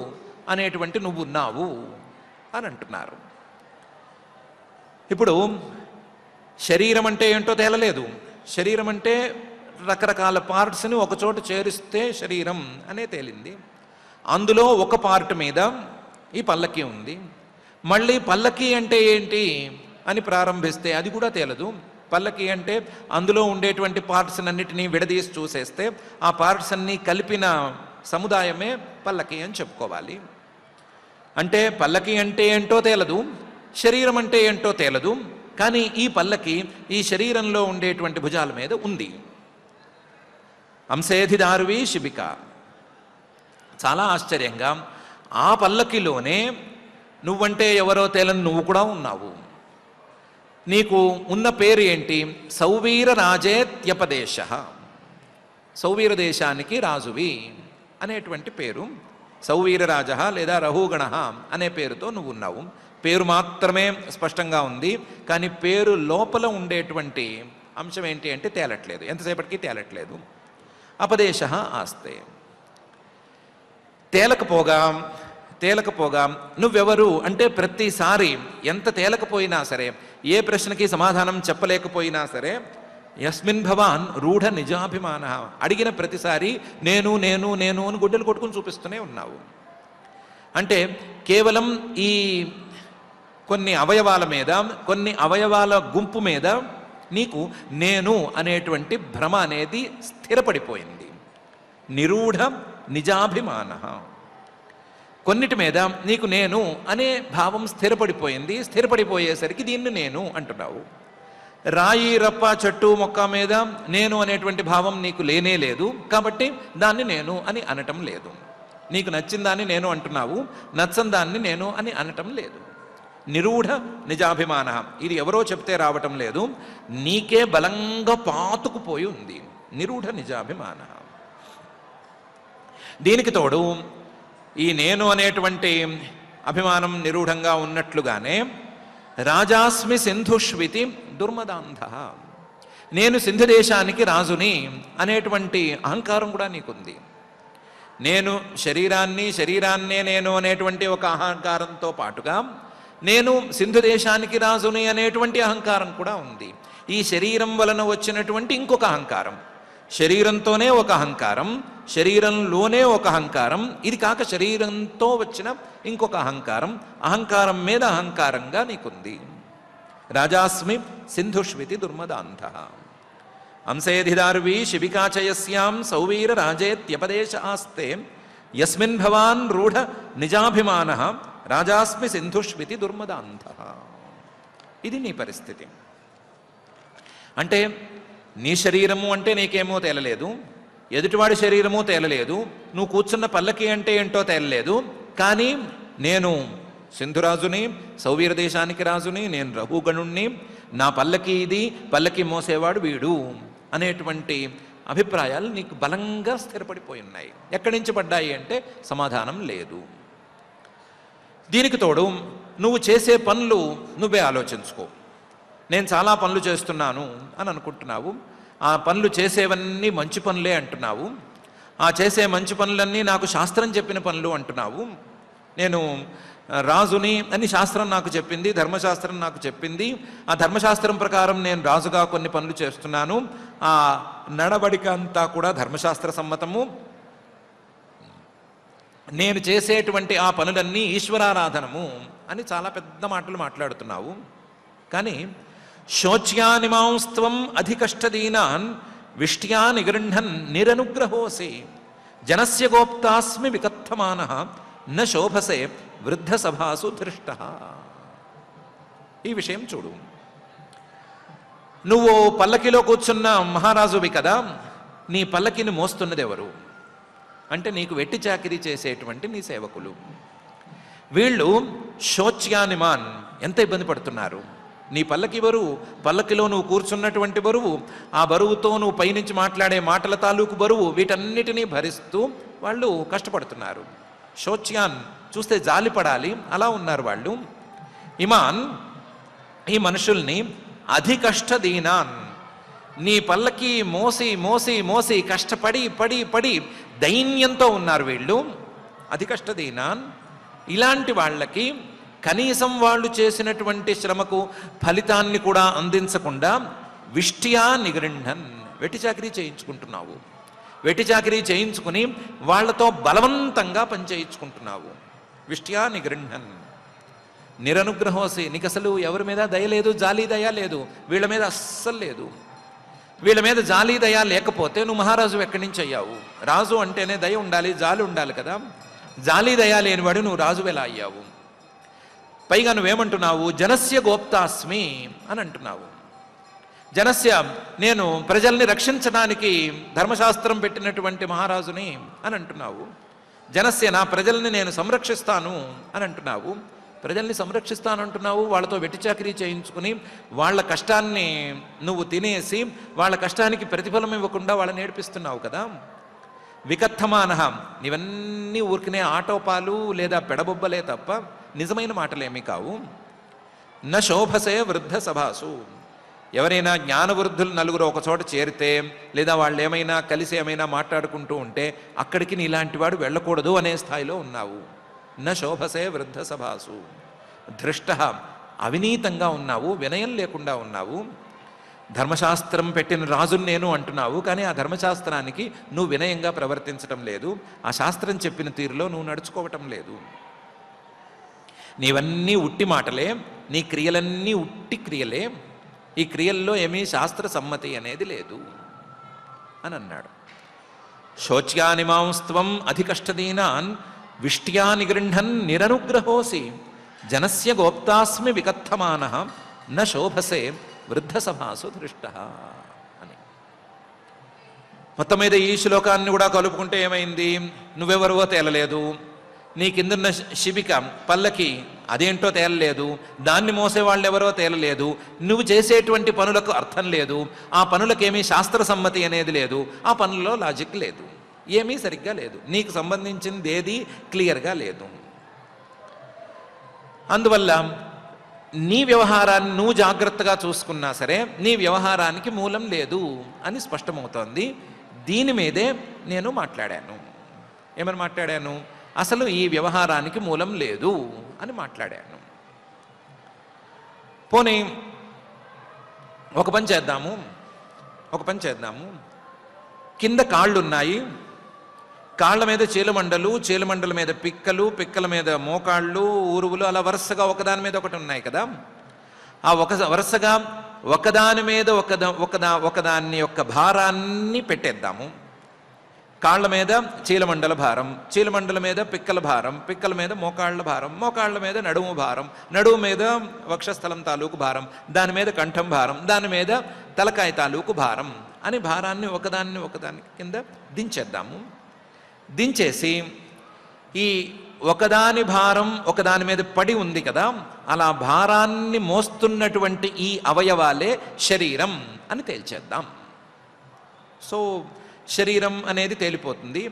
అనేటువంటి నువ్వున్నావు అని అంటున్నారు. ఇప్పుడు శరీరం అంటే ఏంటో తేలలేదు. శరీరం అంటే రకరకాల పార్ట్స్ని ఒకచోట చేరిస్తే శరీరం అనే తేలింది. అందులో ఒక పార్ట్ మీద ఈ పల్లకి ఉంది. మళ్ళీ పల్లకి అంటే ఏంటి అని ప్రారంభిస్తే అది కూడా తేలదు. పల్లకి అంటే అందులో ఉండేటువంటి పార్ట్స్ అన్నిటినీ విడదీసి చూసేస్తే ఆ పార్ట్స్ అన్నీ కలిపిన సముదాయమే పల్లకి అని చెప్పుకోవాలి. అంటే పల్లకి అంటే ఏంటో తేలదు, శరీరం అంటే ఏంటో తేలదు. కానీ ఈ పల్లకి ఈ శరీరంలో ఉండేటువంటి భుజాల మీద ఉంది. అంశేధిదారువి శిబిక. చాలా ఆశ్చర్యంగా ఆ పల్లకిలోనే నువ్వంటే ఎవరో తేలని నువ్వు కూడా ఉన్నావు. నీకు ఉన్న పేరు ఏంటి? సౌవీర రాజేత్యపదేశ. సౌవీర దేశానికి రాజువి అనేటువంటి పేరు. సౌవీరరాజ లేదా రహుగణ అనే పేరుతో నువ్వు ఉన్నావు. పేరు మాత్రమే స్పష్టంగా ఉంది, కానీ పేరు లోపల ఉండేటువంటి అంశం ఏంటి అంటే తేలట్లేదు, ఎంతసేపటికి తేలట్లేదు. అపదేశ ఆస్తే. తేలకపోగా నువ్వెవరు అంటే ప్రతిసారి ఎంత తేలకపోయినా సరే, ఏ ప్రశ్నకి సమాధానం చెప్పలేకపోయినా సరే, యస్మిన్ భవాన్ రూఢ నిజాభిమాన, అడిగిన ప్రతిసారి నేను నేను నేను అని గుడ్డలు కొట్టుకుని చూపిస్తూనే ఉన్నావు. అంటే కేవలం ఈ కొన్ని అవయవాల మీద, కొన్ని అవయవాల గుంపు మీద నీకు నేను అనేటువంటి భ్రమ అనేది స్థిరపడిపోయింది. నిరూఢ నిజాభిమాన. కొన్నిటి మీద నీకు నేను అనే భావం స్థిరపడిపోయింది. స్థిరపడిపోయేసరికి దీన్ని నేను అంటున్నావు. రాయి రప్ప చెట్టు మొక్క మీద నేను అనేటువంటి భావం నీకు లేనే లేదు, కాబట్టి దాన్ని నేను అని అనటం లేదు. నీకు నచ్చిన దాన్ని నేను అంటున్నావు, నచ్చని దాన్ని నేను అని అనటం లేదు. నిరూఢ నిజాభిమాన. ఇది ఎవరో చెప్తే రావటం లేదు, నీకే బలంగా పాతుకుపోయి ఉంది. నిరూఢ నిజాభిమాన. దీనికి తోడు ఈ నేను అనేటువంటి అభిమానం నిరూఢంగా ఉన్నట్లుగానే రాజాస్మి సింధుష్వితి దుర్మదాంధ. నేను సింధు దేశానికి రాజుని అనేటువంటి అహంకారం కూడా నీకుంది. నేను శరీరాన్నే నేను అనేటువంటి ఒక అహంకారంతో పాటుగా నేను సింధు దేశానికి రాజుని అనేటువంటి అహంకారం కూడా ఉంది. ఈ శరీరం వలన వచ్చినటువంటి ఇంకొక అహంకారం, శరీరంతోనే ఒక అహంకారం, శరీరంలోనే ఒక అహంకారం, ఇది కాక శరీరంతో వచ్చిన ఇంకొక అహంకారం, అహంకారం మీద అహంకారంగా నీకుంది. రాజాస్మి సింధుష్వితి దుర్మదాంధ. అంశేధిదార్వి శిబికాచయస్యాం సౌవీర రాజేత్యపదేశ ఆస్తే యస్మిన్ భవాన్ రూఢ నిజాభిమాన రాజాస్మి సింధుష్వితి దుర్మదాంధ. ఇది నీ పరిస్థితి. అంటే నీ శరీరము అంటే నీకేమో తేలలేదు, ఎదుటివాడి శరీరము తేలలేదు, నువ్వు కూర్చున్న పల్లకి అంటే ఏంటో తేలలేదు. కానీ నేను సింధురాజుని, సౌవీర దేశానికి రాజుని, నేను రఘుగణుణ్ణి, నా పల్లకి ఇది, పల్లకి మోసేవాడు వీడు అనేటువంటి అభిప్రాయాలు నీకు బలంగా స్థిరపడిపోయి ఉన్నాయి. ఎక్కడి నుంచి పడ్డాయి అంటే సమాధానం లేదు. దీనికి తోడు నువ్వు చేసే పనులు నువ్వే ఆలోచించుకో. నేను చాలా పనులు చేస్తున్నాను అని అనుకుంటున్నావు. ఆ పనులు చేసేవన్నీ మంచి పనులే అంటున్నావు. ఆ చేసే మంచి పనులన్నీ నాకు శాస్త్రం చెప్పిన పనులు అంటున్నావు. నేను రాజుని అని శాస్త్రం నాకు చెప్పింది, ధర్మశాస్త్రం నాకు చెప్పింది. ఆ ధర్మశాస్త్రం ప్రకారం నేను రాజుగా కొన్ని పనులు చేస్తున్నాను. ఆ నడవడిక అంతా కూడా ధర్మశాస్త్ర సమ్మతము. నేను చేసేటువంటి ఆ పనులన్నీ ఈశ్వరారాధనము అని చాలా పెద్ద మాటలు మాట్లాడుతున్నావు. కానీ శోచ్యానిమాంస్త్వం అధికష్టదీనాన్ విష్ట్యా నిగృహన్ నిరనుగ్రహోసి జనస్య గోప్తాస్మి వికథమాన న శోభసే వృద్ధ సభాసు ధృష్ట. ఈ విషయం చూడు. నువ్వు పల్లకిలో కూర్చున్న మహారాజువి కదా, నీ పల్లకిని మోస్తున్నది ఎవరు అంటే నీకు వెట్టి చాకిరీ చేసేటువంటి నీ సేవకులు. వీళ్ళు శోచ్యానిమాన్, ఎంత ఇబ్బంది పడుతున్నారు. నీ పల్లకి బరువు, పల్లకిలో నువ్వు కూర్చున్నటువంటి బరువు, ఆ బరువుతో నువ్వు పైనుంచి మాట్లాడే మాటల తాలూకు బరువు, వీటన్నిటినీ భరిస్తూ వాళ్ళు కష్టపడుతున్నారు. శోచ్యాన్ చూస్తే జాలిపడాలి, అలా ఉన్నారు వాళ్ళు. ఇమాన్, ఈ మనుషుల్ని అధికష్టదీనాన్, నీ పల్లకి మోసి మోసి మోసి కష్టపడి పడి పడి దైన్యంతో ఉన్నారు వీళ్ళు. అధికష్టదీనాన్, ఇలాంటి వాళ్ళకి కనీసం వాళ్ళు చేసినటువంటి శ్రమకు ఫలితాన్ని కూడా అందించకుండా విష్ట్యా నిగృహన్, వెట్టి చాకిరీ చేయించుకుంటున్నావు. వెట్టి చాకిరీ చేయించుకుని వాళ్లతో బలవంతంగా పనిచేయించుకుంటున్నావు. విష్ట్యా నిగృహన్. నిరనుగ్రహోసి, నీకు అసలు ఎవరి మీద దయ లేదు, జాలి దయ లేదు, వీళ్ళ మీద అస్సలు లేదు. వీళ్ళ మీద జాలి దయ లేకపోతే నువ్వు మహారాజు ఎక్కడి నుంచి అయ్యావు? రాజు అంటేనే దయ ఉండాలి, జాలి ఉండాలి కదా. జాలి దయ లేనివాడు నువ్వు రాజు ఎలా అయ్యావు? పైగా నువ్వేమంటున్నావు? జనస్య గోప్తాస్మి అని అంటున్నావు. జనస్య, నేను ప్రజల్ని రక్షించడానికి ధర్మశాస్త్రం పెట్టినటువంటి మహారాజుని అని అంటున్నావు. జనస్య, నా ప్రజల్ని నేను సంరక్షిస్తాను అని అంటున్నావు. ప్రజల్ని సంరక్షిస్తానంటున్నావు, వాళ్ళతో వెట్టిచాకిరీ చేయించుకుని వాళ్ళ కష్టాన్ని నువ్వు తినేసి వాళ్ళ కష్టానికి ప్రతిఫలం ఇవ్వకుండా వాళ్ళని నేర్పిస్తున్నావు కదా. వికథమానః, నీవన్నీ ఊరికినే ఆటోపాలు లేదా పెడబొబ్బలే తప్ప నిజమైన మాటలేమీ కావు. న శోభసే వృద్ధ సభాసు, ఎవరైనా జ్ఞానవృద్ధులు నలుగురు ఒక చోట చేరితే లేదా వాళ్ళు ఏమైనా కలిసి ఏమైనా మాట్లాడుకుంటూ ఉంటే అక్కడికి నీలాంటి వాడు వెళ్ళకూడదు అనే స్థాయిలో ఉన్నావు. న శోభసే వృద్ధ సభాసు, ధృష్ట, అవినీతంగా ఉన్నావు, వినయం లేకుండా ఉన్నావు. ధర్మశాస్త్రం పెట్టిన రాజుని నేను అంటున్నావు, కానీ ఆ ధర్మశాస్త్రానికి నువ్వు వినయంగా ప్రవర్తించటం లేదు, ఆ శాస్త్రం చెప్పిన తీరులో నువ్వు నడుచుకోవటం లేదు. నీవన్నీ ఉట్టి మాటలే, నీ క్రియలన్నీ ఉట్టి క్రియలే, ఈ క్రియల్లో ఏమీ శాస్త్ర సమ్మతి అనేది లేదు అని అన్నాడు. శోచ్యానిమాంస్త్వం అధికష్టదీనాన్ విష్ట్యా నిగృహన్ నిరనుగ్రహోసి, జనస్య గోప్తాస్మి వికథమానః న శోభసే వృద్ధ సభాసు దృష్ట అని. మొత్తం మీద ఈ శ్లోకాన్ని కూడా కలుపుకుంటే ఏమైంది? నువ్వెవరో తేలలేదు, నీ కిందున్న శిబిక పల్లకి అదేంటో తేలలేదు, దాన్ని మోసేవాళ్ళెవరో తేలలేదు, నువ్వు చేసేటువంటి పనులకు అర్థం లేదు, ఆ పనులకేమీ శాస్త్ర సమ్మతి అనేది లేదు, ఆ పనుల్లో లాజిక్ లేదు, ఏమీ సరిగ్గా లేదు, నీకు సంబంధించింది ఏది క్లియర్గా లేదు. అందువల్ల నీ వ్యవహారాన్ని నువ్వు జాగ్రత్తగా చూసుకున్నా సరే నీ వ్యవహారానికి మూలం లేదు అని స్పష్టమవుతోంది. దీని మీదే నేను మాట్లాడాను. ఏమని మాట్లాడాను? అసలు ఈ వ్యవహారానికి మూలం లేదు అని మాట్లాడాను. పోనీ ఒక పని చేద్దాము. కింద కాళ్ళున్నాయి, కాళ్ళ మీద చీలమండలు, చీలమండల మీద పిక్కలు, పిక్కల మీద మోకాళ్ళు, ఊరువులు, అలా వరుసగా ఒకదాని మీద ఒకటి ఉన్నాయి కదా. ఆ వరుసగా ఒకదాని మీద ఒకదాన్ని యొక్క భారాన్ని పెట్టేద్దాము. కాళ్ళ మీద చీలమండల భారం, చీలమండల మీద పిక్కల భారం, పిక్కల మీద మోకాళ్ళ భారం, మోకాళ్ళ మీద నడుము భారం, నడుము మీద వక్షస్థలం తాలూకు భారం, దాని మీద కంఠం భారం, దాని మీద తలకాయ తాలూకు భారం అని భారాన్ని ఒకదాని కింద దించేద్దాము. దించేసి ఈ ఒకదాని భారం ఒకదాని మీద పడి ఉంది కదా, అలా భారాన్ని మోస్తున్నటువంటి ఈ అవయవాలే శరీరం అని తేల్చేద్దాం. సో శరీరం అనేది తేలిపోతుంది.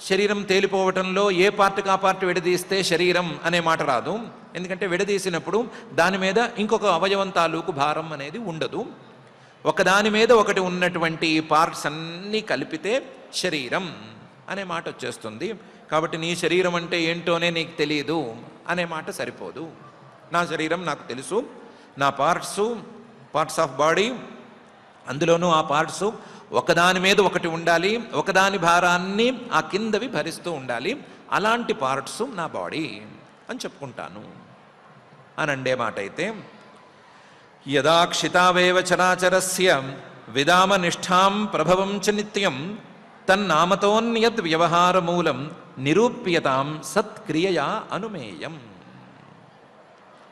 శరీరం తేలిపోవటంలో ఏ పార్ట్కి ఆ పార్ట్ విడదీస్తే శరీరం అనే మాట రాదు. ఎందుకంటే విడదీసినప్పుడు దాని మీద ఇంకొక అవయవం తాలూకు భారం అనేది ఉండదు. ఒకదాని మీద ఒకటి ఉన్నటువంటి ఈ పార్ట్స్ అన్నీ కలిపితే శరీరం అనే మాట వచ్చేస్తుంది. కాబట్టి నీ శరీరం అంటే ఏంటోనే నీకు తెలియదు అనే మాట సరిపోదు. నా శరీరం నాకు తెలుసు, నా పార్ట్స్ ఆఫ్ బాడీ, అందులోనూ ఆ పార్ట్స్ ఒకదాని మీద ఒకటి ఉండాలి, ఒకదాని భారాన్ని ఆ కిందవి భరిస్తూ ఉండాలి, అలాంటి పార్ట్స్ నా బాడీ అని చెప్పుకుంటాను అని అండే మాట అయితే, యదా క్షితావేవ చరాచరస్య విదామ నిష్ఠాం ప్రభవం చ నిత్యం తన్నామతోన్యద్ వ్యవహారమూలం నిరూప్యతాం సత్క్రియయా అనుమేయం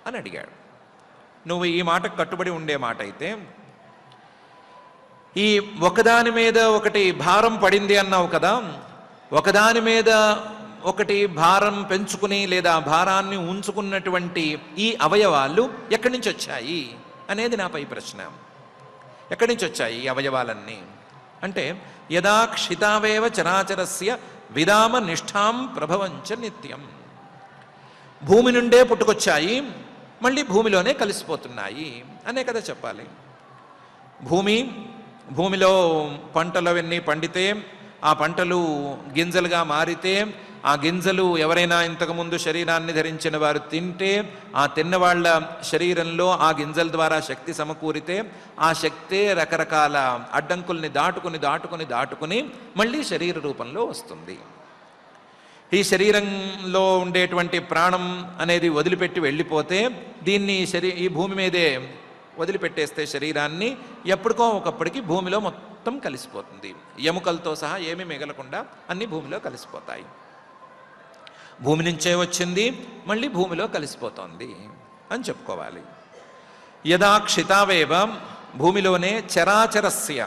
అని అడిగాడు. నువ్వు ఈ మాటకు కట్టుబడి ఉండే మాట అయితే, ఈ ఒకదాని మీద ఒకటి భారం పడింది అన్నావు కదా, ఒకదాని మీద ఒకటి భారం పెంచుకుని లేదా భారాన్ని ఉంచుకున్నటువంటి ఈ అవయవాలు ఎక్కడి నుంచి వచ్చాయి అనేది నాపై ప్రశ్న. ఎక్కడి నుంచి వచ్చాయి ఈ అవయవాలన్నీ అంటే, యదా క్షితావేవ చరాచరస్య విదామ నిష్ఠాం ప్రభవంచ నిత్యం. భూమి నుండే పుట్టుకొచ్చాయి, మళ్ళీ భూమిలోనే కలిసిపోతున్నాయి అనే కదా చెప్పాలి. భూమిలో పంటలు అవన్నీ పండితే, ఆ పంటలు గింజలుగా మారితే, ఆ గింజలు ఎవరైనా ఇంతకుముందు శరీరాన్ని ధరించిన వారు తింటే, ఆ తిన్నవాళ్ల శరీరంలో ఆ గింజల ద్వారా శక్తి సమకూరితే, ఆ శక్తే రకరకాల అడ్డంకుల్ని దాటుకుని మళ్ళీ శరీర రూపంలో వస్తుంది. ఈ శరీరంలో ఉండేటువంటి ప్రాణం అనేది వదిలిపెట్టి వెళ్ళిపోతే దీన్ని ఈ భూమి మీదే వదిలిపెట్టేస్తే శరీరాన్ని ఎప్పటికో ఒకప్పటికి భూమిలో మొత్తం కలిసిపోతుంది. ఎముకలతో సహా ఏమీ మిగలకుండా అన్ని భూమిలో కలిసిపోతాయి. భూమి నుంచే వచ్చింది, మళ్ళీ భూమిలో కలిసిపోతుంది అని చెప్పుకోవాలి. యదా క్షితావేవ భూమిలోనే చరాచరస్య,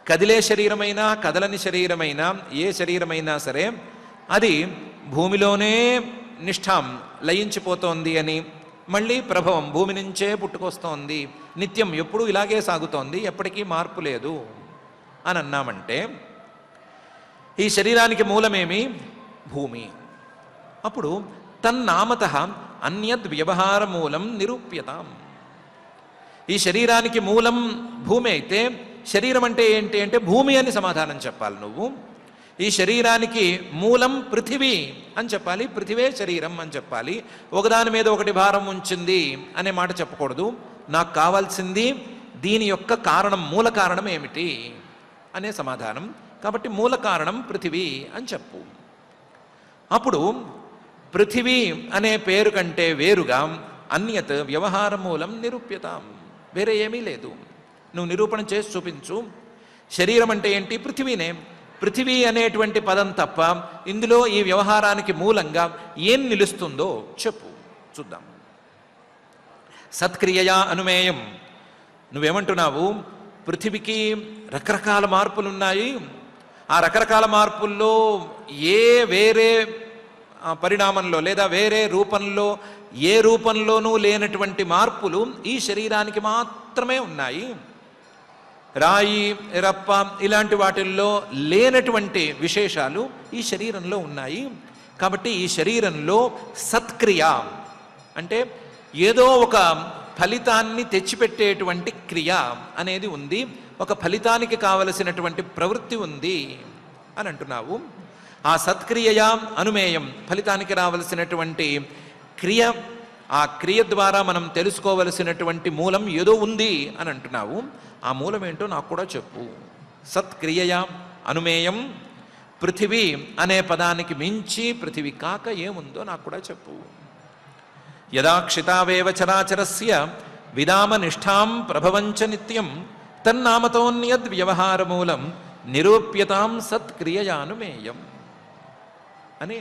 కదిలే శరీరమైనా కదలని శరీరమైనా ఏ శరీరమైనా సరే అది భూమిలోనే నిష్ఠాం లయించిపోతోంది అని, మళ్ళీ ప్రభవం భూమి నుంచే పుట్టుకొస్తోంది, నిత్యం ఎప్పుడూ ఇలాగే సాగుతోంది, ఎప్పటికీ మార్పు లేదు అని అన్నామంటే ఈ శరీరానికి మూలమేమి? భూమి. అప్పుడు తన్నామత అన్యద్ వ్యవహార మూలం నిరూప్యతాం. ఈ శరీరానికి మూలం భూమి అయితే శరీరం అంటే ఏంటి అంటే భూమి అని సమాధానం చెప్పాలి నువ్వు. ఈ శరీరానికి మూలం పృథివీ అని చెప్పాలి, పృథివే శరీరం అని చెప్పాలి. ఒకదాని మీద ఒకటి భారం ఉంచింది అనే మాట చెప్పకూడదు. నాకు కావాల్సింది దీని యొక్క కారణం, మూల కారణం ఏమిటి అనే సమాధానం. కాబట్టి మూల కారణం పృథివీ అని చెప్పు. అప్పుడు పృథివీ అనే పేరు కంటే వేరుగా అన్యత్ వ్యవహార మూలం నిరూప్యతాం, వేరే ఏమీ లేదు. నువ్వు నిరూపణ చేసి చూపించు. శరీరం అంటే ఏంటి? పృథివీనే. పృథివీ అనేటువంటి పదం తప్ప ఇందులో ఈ వ్యవహారానికి మూలంగా ఏం నిలుస్తుందో చెప్పు, చూద్దాం. సత్క్రియయా అనుమేయం. నువ్వేమంటున్నావు? పృథివీకి రకరకాల మార్పులున్నాయి. ఆ రకరకాల మార్పుల్లో ఏ వేరే పరిణామంలో లేదా వేరే రూపంలో ఏ రూపంలోనూ లేనటువంటి మార్పులు ఈ శరీరానికి మాత్రమే ఉన్నాయి. రాయి, రప్ప ఇలాంటి వాటిల్లో లేనటువంటి విశేషాలు ఈ శరీరంలో ఉన్నాయి. కాబట్టి ఈ శరీరంలో సత్క్రియ అంటే ఏదో ఒక ఫలితాన్ని తెచ్చిపెట్టేటువంటి క్రియ అనేది ఉంది, ఒక ఫలితానికి కావలసినటువంటి ప్రవృత్తి ఉంది అని అంటున్నావు. ఆ సత్క్రియయా అనుమేయం, ఫలితానికి రావలసినటువంటి క్రియ, ఆ క్రియ ద్వారా మనం తెలుసుకోవలసినటువంటి మూలం ఏదో ఉంది అని అంటున్నావు. ఆ మూలం ఏంటో నాకు కూడా చెప్పు. సత్క్రియయా అనుమేయం, పృథివీ అనే పదానికి మించి పృథివీ కాక ఏముందో నాకు కూడా చెప్పు. యదా క్షితావేవ చరాచరస్య విదామ నిష్ఠాం ప్రభవంచ నిత్యం తన్నామతోన్యద్ వ్యవహార మూలం నిరూప్యతాం సత్క్రియయానుమేయం అని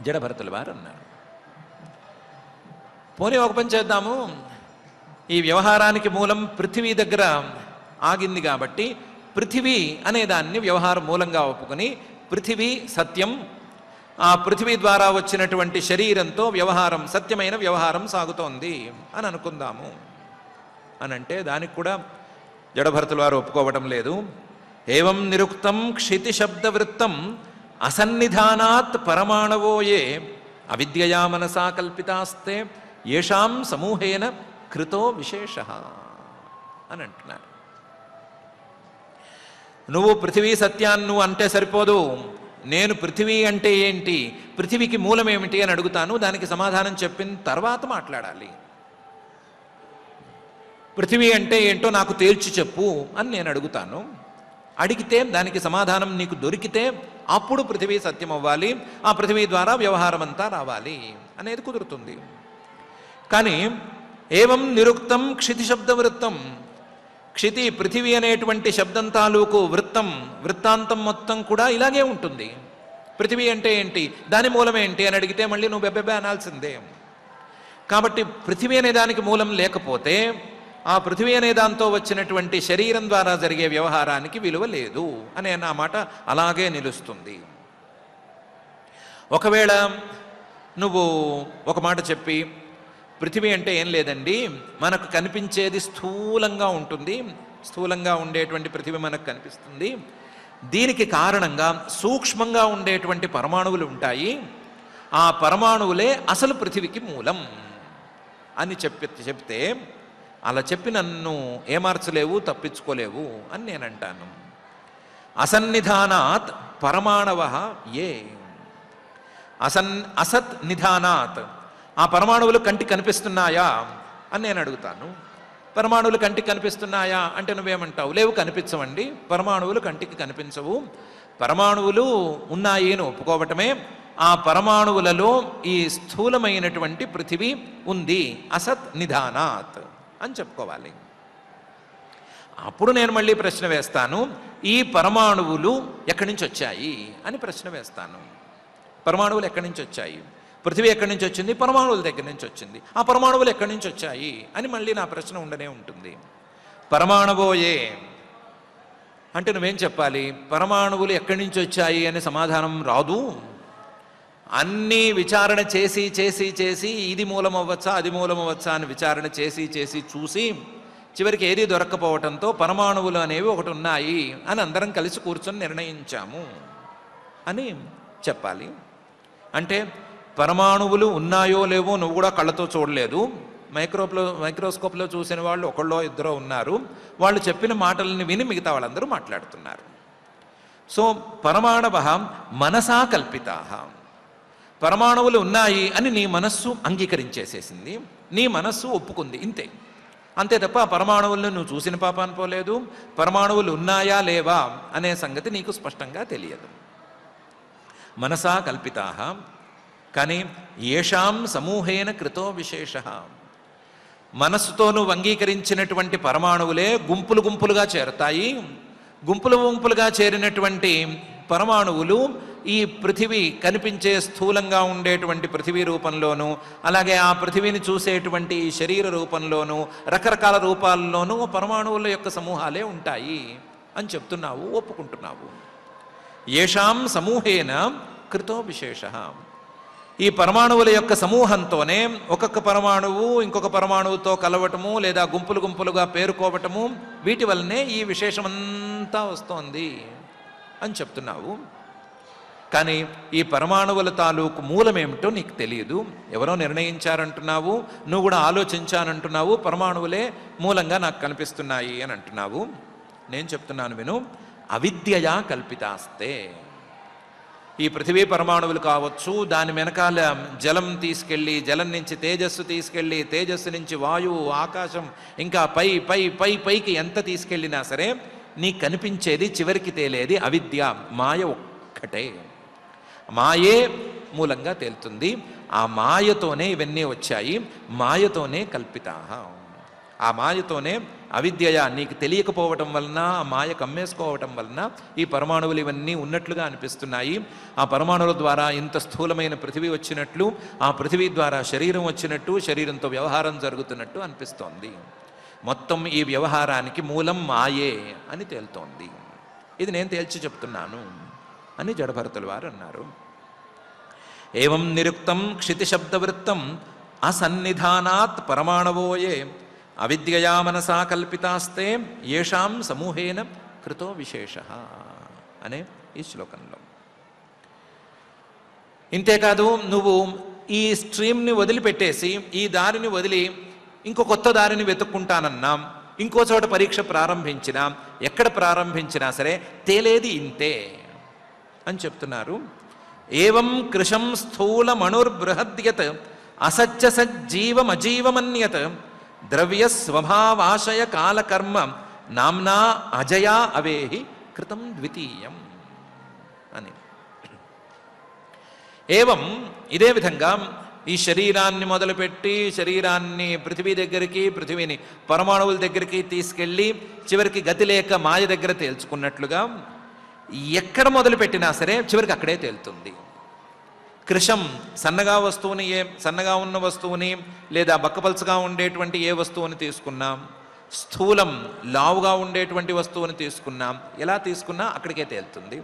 జడభరతుల వారు అన్నారు. పోనీ ఒక పని చేద్దాము, ఈ వ్యవహారానికి మూలం పృథివీ దగ్గర ఆగింది కాబట్టి పృథివీ అనే దాన్ని వ్యవహార మూలంగా ఒప్పుకొని పృథివీ సత్యం, ఆ పృథివీ ద్వారా వచ్చినటువంటి శరీరంతో వ్యవహారం, సత్యమైన వ్యవహారం సాగుతోంది అని అనుకుందాము అని అంటే దానికి కూడా జడభరతుల వారు ఒప్పుకోవడం లేదు. ఏవం నిరుక్తం క్షితి శబ్దవృత్తం అసన్నిధానాత్ పరమాణవో ఏ అవిద్యయా మనసా కల్పితాస్తే ఏషాం సమూహేన కృతో విశేష అని అంటున్నారు. నువ్వు పృథివీ సత్యాన్ని అంటే సరిపోదు. నేను పృథివీ అంటే ఏంటి, పృథివీకి మూలం ఏమిటి అని అడుగుతాను, దానికి సమాధానం చెప్పిన తర్వాత మాట్లాడాలి. పృథివీ అంటే ఏంటో నాకు తేల్చి చెప్పు అని నేను అడుగుతాను. అడిగితే దానికి సమాధానం నీకు దొరికితే అప్పుడు పృథివీ సత్యం అవ్వాలి, ఆ పృథివీ ద్వారా వ్యవహారం అంతా రావాలి అనేది కుదురుతుంది. కానీ ఏవం నిరుక్తం క్షితి శబ్ద వృత్తం, క్షితి పృథివీ అనేటువంటి శబ్దం తాలూకు వృత్తాంతం మొత్తం కూడా ఇలాగే ఉంటుంది. పృథివీ అంటే ఏంటి, దాని మూలం ఏంటి అని అడిగితే మళ్ళీ నువ్వు బెబ్బెబ్బే అనాల్సిందే. కాబట్టి పృథివీ అనే దానికి మూలం లేకపోతే ఆ పృథివీ అనే దాంతో వచ్చినటువంటి శరీరం ద్వారా జరిగే వ్యవహారానికి విలువ లేదు అనే నా మాట అలాగే నిలుస్తుంది. ఒకవేళ నువ్వు ఒక మాట చెప్పి పృథివీ అంటే ఏం లేదండి, మనకు కనిపించేది స్థూలంగా ఉంటుంది, స్థూలంగా ఉండేటువంటి పృథివీ మనకు కనిపిస్తుంది, దీనికి కారణంగా సూక్ష్మంగా ఉండేటువంటి పరమాణువులు ఉంటాయి, ఆ పరమాణువులే అసలు పృథివీకి మూలం అని చెప్తే అలా చెప్పి నన్ను ఏమార్చలేవు, తప్పించుకోలేవు అని నేను అంటాను. అసన్నిధానాత్ పరమాణవ ఏ, అసత్ నిధానాత్, ఆ పరమాణువులు కంటికి కనిపిస్తున్నాయా అని నేను అడుగుతాను. పరమాణువులు కంటికి కనిపిస్తున్నాయా అంటే నువ్వేమంటావు? లేవు, కనిపించవండి, పరమాణువులు కంటికి కనిపించవు, పరమాణువులు ఉన్నాయి అని ఒప్పుకోవటమే, ఆ పరమాణువులలో ఈ స్థూలమైనటువంటి పృథివీ ఉంది అసత్ నిధానాత్ అని చెప్పుకోవాలి. అప్పుడు నేను మళ్ళీ ప్రశ్న వేస్తాను, ఈ పరమాణువులు ఎక్కడి నుంచి వచ్చాయి అని ప్రశ్న వేస్తాను. పరమాణువులు ఎక్కడి నుంచి వచ్చాయి? పృథివీ ఎక్కడి నుంచి వచ్చింది? పరమాణువుల దగ్గర నుంచి వచ్చింది. ఆ పరమాణువులు ఎక్కడి నుంచి వచ్చాయి అని మళ్ళీ నా ప్రశ్న ఉండనే ఉంటుంది. పరమాణువోయే అంటే నువ్వేం చెప్పాలి? పరమాణువులు ఎక్కడి నుంచి వచ్చాయి అనే సమాధానం రాదు. అన్నీ విచారణ చేసి చేసి చేసి ఇది మూలమవ్వచ్చా అది మూలమవ్వచ్చా అని విచారణ చేసి చేసి చూసి చివరికి ఏది దొరక్కపోవటంతో పరమాణువులు అనేవి ఒకటి ఉన్నాయి అని అందరం కలిసి కూర్చొని నిర్ణయించాము అని చెప్పాలి. అంటే పరమాణువులు ఉన్నాయో లేవో నువ్వు కూడా కళ్ళతో చూడలేదు, మైక్రోస్కోప్లో చూసిన వాళ్ళు ఒకళ్ళో ఇద్దరో ఉన్నారు, వాళ్ళు చెప్పిన మాటలను విని మిగతా వాళ్ళందరూ మాట్లాడుతున్నారు. సో పరమాణవ మనసా కల్పితా, పరమాణువులు ఉన్నాయి అని నీ మనస్సు అంగీకరించేసేసింది, నీ మనస్సు ఒప్పుకుంది, ఇంతే. అంతే తప్ప ఆ పరమాణువులను నువ్వు చూసిన పాపాన్ని పోలేదు, పరమాణువులు ఉన్నాయా లేవా అనే సంగతి నీకు స్పష్టంగా తెలియదు. మనసా కల్పితా కానీ ఏషాం సమూహేన కృతో విశేష, మనస్సుతో నువ్వు అంగీకరించినటువంటి పరమాణువులే గుంపులు గుంపులుగా చేరతాయి. గుంపులు గుంపులుగా చేరినటువంటి పరమాణువులు ఈ పృథివీ కనిపించే స్థూలంగా ఉండేటువంటి పృథివీ రూపంలోనూ, అలాగే ఆ పృథివీని చూసేటువంటి శరీర రూపంలోనూ, రకరకాల రూపాల్లోనూ పరమాణువుల యొక్క సమూహాలే ఉంటాయి అని చెప్తున్నావు, ఒప్పుకుంటున్నావు. ఏషాం సమూహేన కృతో విశేష, ఈ పరమాణువుల యొక్క సమూహంతోనే ఒక్కొక్క పరమాణువు ఇంకొక పరమాణువుతో కలవటము లేదా గుంపులు గుంపులుగా పేరుకోవటము, వీటి వల్లనే ఈ విశేషమంతా వస్తోంది అని చెప్తున్నావు. కానీ ఈ పరమాణువుల తాలూకు మూలమేమిటో నీకు తెలియదు. ఎవరో నిర్ణయించారంటున్నావు, నువ్వు కూడా ఆలోచించానంటున్నావు, పరమాణువులే మూలంగా నాకు కనిపిస్తున్నాయి అని అంటున్నావు. నేను చెప్తున్నాను విను, అవిద్యయా కల్పితాస్తే. ఈ పృథివీ పరమాణువులు కావచ్చు, దాని వెనకాల జలం తీసుకెళ్ళి, జలం నుంచి తేజస్సు తీసుకెళ్ళి, తేజస్సు నుంచి వాయువు, ఆకాశం, ఇంకా పై పై పై పైకి ఎంత తీసుకెళ్ళినా సరే నీకు కనిపించేది చివరికి తేలేది అవిద్య, మాయ ఒక్కటే. మాయే మూలంగా తేలుతుంది. ఆ మాయతోనే ఇవన్నీ వచ్చాయి, మాయతోనే కల్పితా. ఆ మాయతోనే అవిద్యయ, నీకు తెలియకపోవటం వలన, ఆ మాయ కమ్మేసుకోవటం వలన ఈ పరమాణువులు ఇవన్నీ ఉన్నట్లుగా అనిపిస్తున్నాయి. ఆ పరమాణువుల ద్వారా ఇంత స్థూలమైన పృథివీ వచ్చినట్లు, ఆ పృథివీ ద్వారా శరీరం వచ్చినట్టు, శరీరంతో వ్యవహారం జరుగుతున్నట్టు అనిపిస్తోంది. మొత్తం ఈ వ్యవహారానికి మూలం మాయే అని తేలుతోంది. ఇది నేను తేల్చి చెప్తున్నాను అని జడభరతుల వారు అన్నారు. ఏవం నిరుక్తం క్షితిశబ్దవృత్తం అసన్నిధానాత్ పరమాణవోయే అవిద్యయా మనసా కల్పితాస్తే ఏషాం సమూహేన కృతో విశేష అనే ఈ శ్లోకంలో. ఇంతేకాదు, నువ్వు ఈ స్ట్రీమ్ని వదిలిపెట్టేసి ఈ దారిని వదిలి ఇంకో కొత్త దారిని వెతుక్కుంటానన్నా, ఇంకో చోట పరీక్ష ప్రారంభించినా, ఎక్కడ ప్రారంభించినా సరే తేలేది ఇంతే అని చెప్తున్నారు. ఏవం కృశం స్థూలమణుర్బృహద్యత్ అసత్య సజ్జీవమజీవమన్యత్ ద్రవ్య స్వభావాశయ కాలకర్మ నామ్నా అజయా అవేహి కృతం ద్వితీయం అని. ఏవం, ఇదే విధంగా ఈ శరీరాన్ని మొదలుపెట్టి, శరీరాన్ని పృథివీ దగ్గరికి, పృథివీని పరమాణువుల దగ్గరికి తీసుకెళ్ళి చివరికి గతి లేక మాయ దగ్గర తేల్చుకున్నట్లుగా ఎక్కడ మొదలుపెట్టినా సరే చివరికి అక్కడే తేలుతుంది. కృశం, సన్నగా వస్తువుని, సన్నగా ఉన్న వస్తువుని లేదా బక్కపల్చగా ఉండేటువంటి ఏ వస్తువుని తీసుకున్నాం, స్థూలం లావుగా ఉండేటువంటి వస్తువుని తీసుకున్నాం, ఎలా తీసుకున్నా అక్కడికే తేలుతుంది.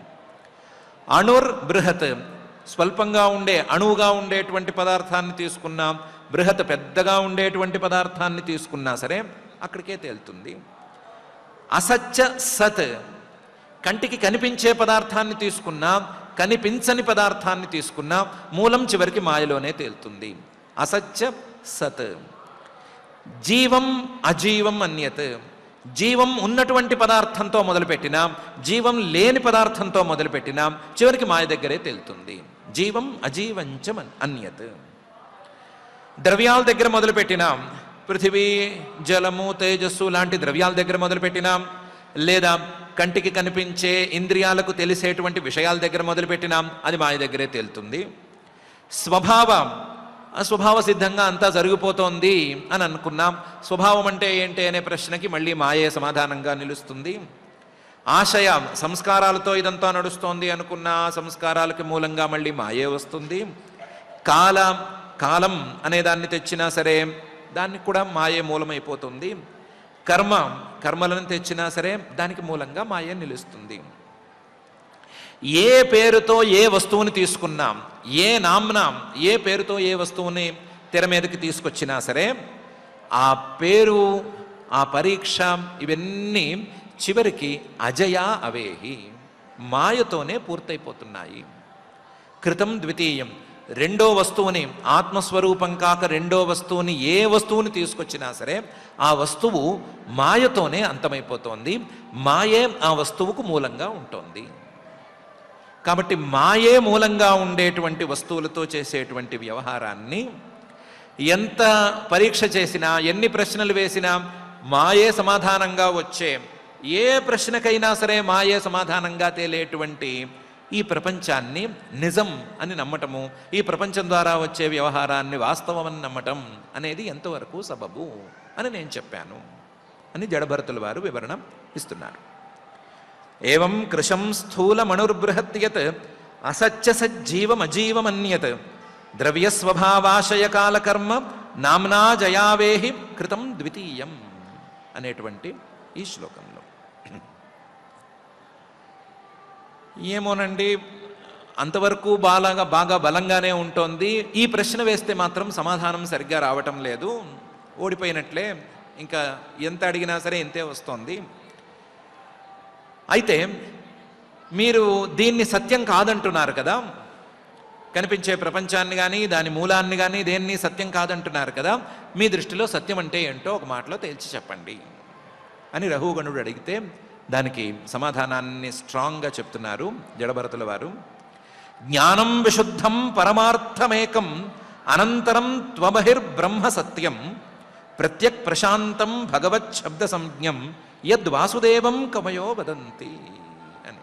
అణుర్ బృహత్, స్వల్పంగా ఉండే అణువుగా ఉండేటువంటి పదార్థాన్ని తీసుకున్నాం, బృహత్ పెద్దగా ఉండేటువంటి పదార్థాన్ని తీసుకున్నా సరే అక్కడికే తేలుతుంది. అసత్య సత్, కంటికి కనిపించే పదార్థాన్ని తీసుకున్నా, కనిపించని పదార్థాన్ని తీసుకున్నా మూలం చివరికి మాయలోనే తేలుతుంది. అసత్య సత్. జీవం అజీవం అన్యత్, జీవం ఉన్నటువంటి పదార్థంతో మొదలుపెట్టినా, జీవం లేని పదార్థంతో మొదలుపెట్టినా చివరికి మాయ దగ్గరే తేలుతుంది. జీవం అజీవంచ అన్యత్. ద్రవ్యాల దగ్గర మొదలుపెట్టినాం, పృథివీ, జలము, తేజస్సు లాంటి ద్రవ్యాల దగ్గర మొదలుపెట్టినాం, లేదా కంటికి కనిపించే ఇంద్రియాలకు తెలిసేటువంటి విషయాల దగ్గర మొదలుపెట్టినాం, అది మాయ దగ్గరే తేలుతుంది. స్వభావ సిద్ధంగా అంతా జరిగిపోతోంది అని అనుకున్నాం. స్వభావం అంటే ఏంటి అనే ప్రశ్నకి మళ్ళీ మాయే సమాధానంగా నిలుస్తుంది. ఆశయ సంస్కారాలతో ఇదంతా నడుస్తోంది అనుకున్న సంస్కారాలకి మూలంగా మళ్ళీ మాయే వస్తుంది. కాలం అనే దాన్ని తెచ్చినా సరే దానికి కూడా మాయే మూలమైపోతుంది. కర్మలను తెచ్చినా సరే దానికి మూలంగా మాయే నిలుస్తుంది. ఏ పేరుతో ఏ వస్తువుని తీసుకున్నాం, ఏ నామ్నాం ఏ పేరుతో ఏ వస్తువుని తెర మీదకి తీసుకొచ్చినా సరే ఆ పేరు, ఆ పరీక్ష, ఇవన్నీ చివరికి అజయా అవేహి, మాయతోనే పూర్తయిపోతున్నాయి. కృతం ద్వితీయం, రెండో వస్తువుని, ఆత్మస్వరూపం కాక రెండో వస్తువుని, ఏ వస్తువుని తీసుకొచ్చినా సరే ఆ వస్తువు మాయతోనే అంతమైపోతోంది. మాయే ఆ వస్తువుకు మూలంగా ఉంటుంది. కాబట్టి మాయే మూలంగా ఉండేటువంటి వస్తువులతో చేసేటువంటి వ్యవహారాన్ని ఎంత పరీక్ష చేసినా, ఎన్ని ప్రశ్నలు వేసినా మాయే సమాధానంగా వచ్చే, ఏ ప్రశ్నకైనా సరే మాయే సమాధానంగా తేలేటువంటి ఈ ప్రపంచాన్ని నిజం అని నమ్మటము, ఈ ప్రపంచం ద్వారా వచ్చే వ్యవహారాన్ని వాస్తవం అని నమ్మటం అనేది ఎంతవరకు సబబు అని నేను చెప్పాను అని జడభరతుల వారు వివరణ ఇస్తున్నారు. ఏవం కృశం స్థూలమణుర్బృహత్యత్ అసత్య సజ్జీవమజీవమన్యత్ ద్రవ్యస్వభావాశయకాలకర్మ నామ్నా జయావేహి కృతం ద్వితీయం అనేటువంటి ఈ శ్లోకంలో. ఏమోనండి, అంతవరకు బాగా బలంగానే ఉంటుంది. ఈ ప్రశ్న వేస్తే మాత్రం సమాధానం సరిగ్గా రావటం లేదు, ఓడిపోయినట్లే, ఇంకా ఎంత అడిగినా సరే ఇంతే వస్తోంది. అయితే మీరు దీన్ని సత్యం కాదంటున్నారు కదా, కనిపించే ప్రపంచాన్ని కానీ దాని మూలాన్ని కానీ దేన్ని సత్యం కాదంటున్నారు కదా, మీ దృష్టిలో సత్యం అంటే ఏంటో ఒక మాటలో తేల్చి చెప్పండి అని రఘుగణుడు అడిగితే దానికి సమాధానాన్ని స్ట్రాంగ్గా చెప్తున్నారు జడభరతుల వారు. జ్ఞానం విశుద్ధం పరమార్థమేకం అనంతరం త్వబహిర్బ్రహ్మ సత్యం ప్రత్యక్ ప్రశాంతం భగవత్ శబ్ద సంజ్ఞం యద్వాసుదేవం కవయో వదంతి అని.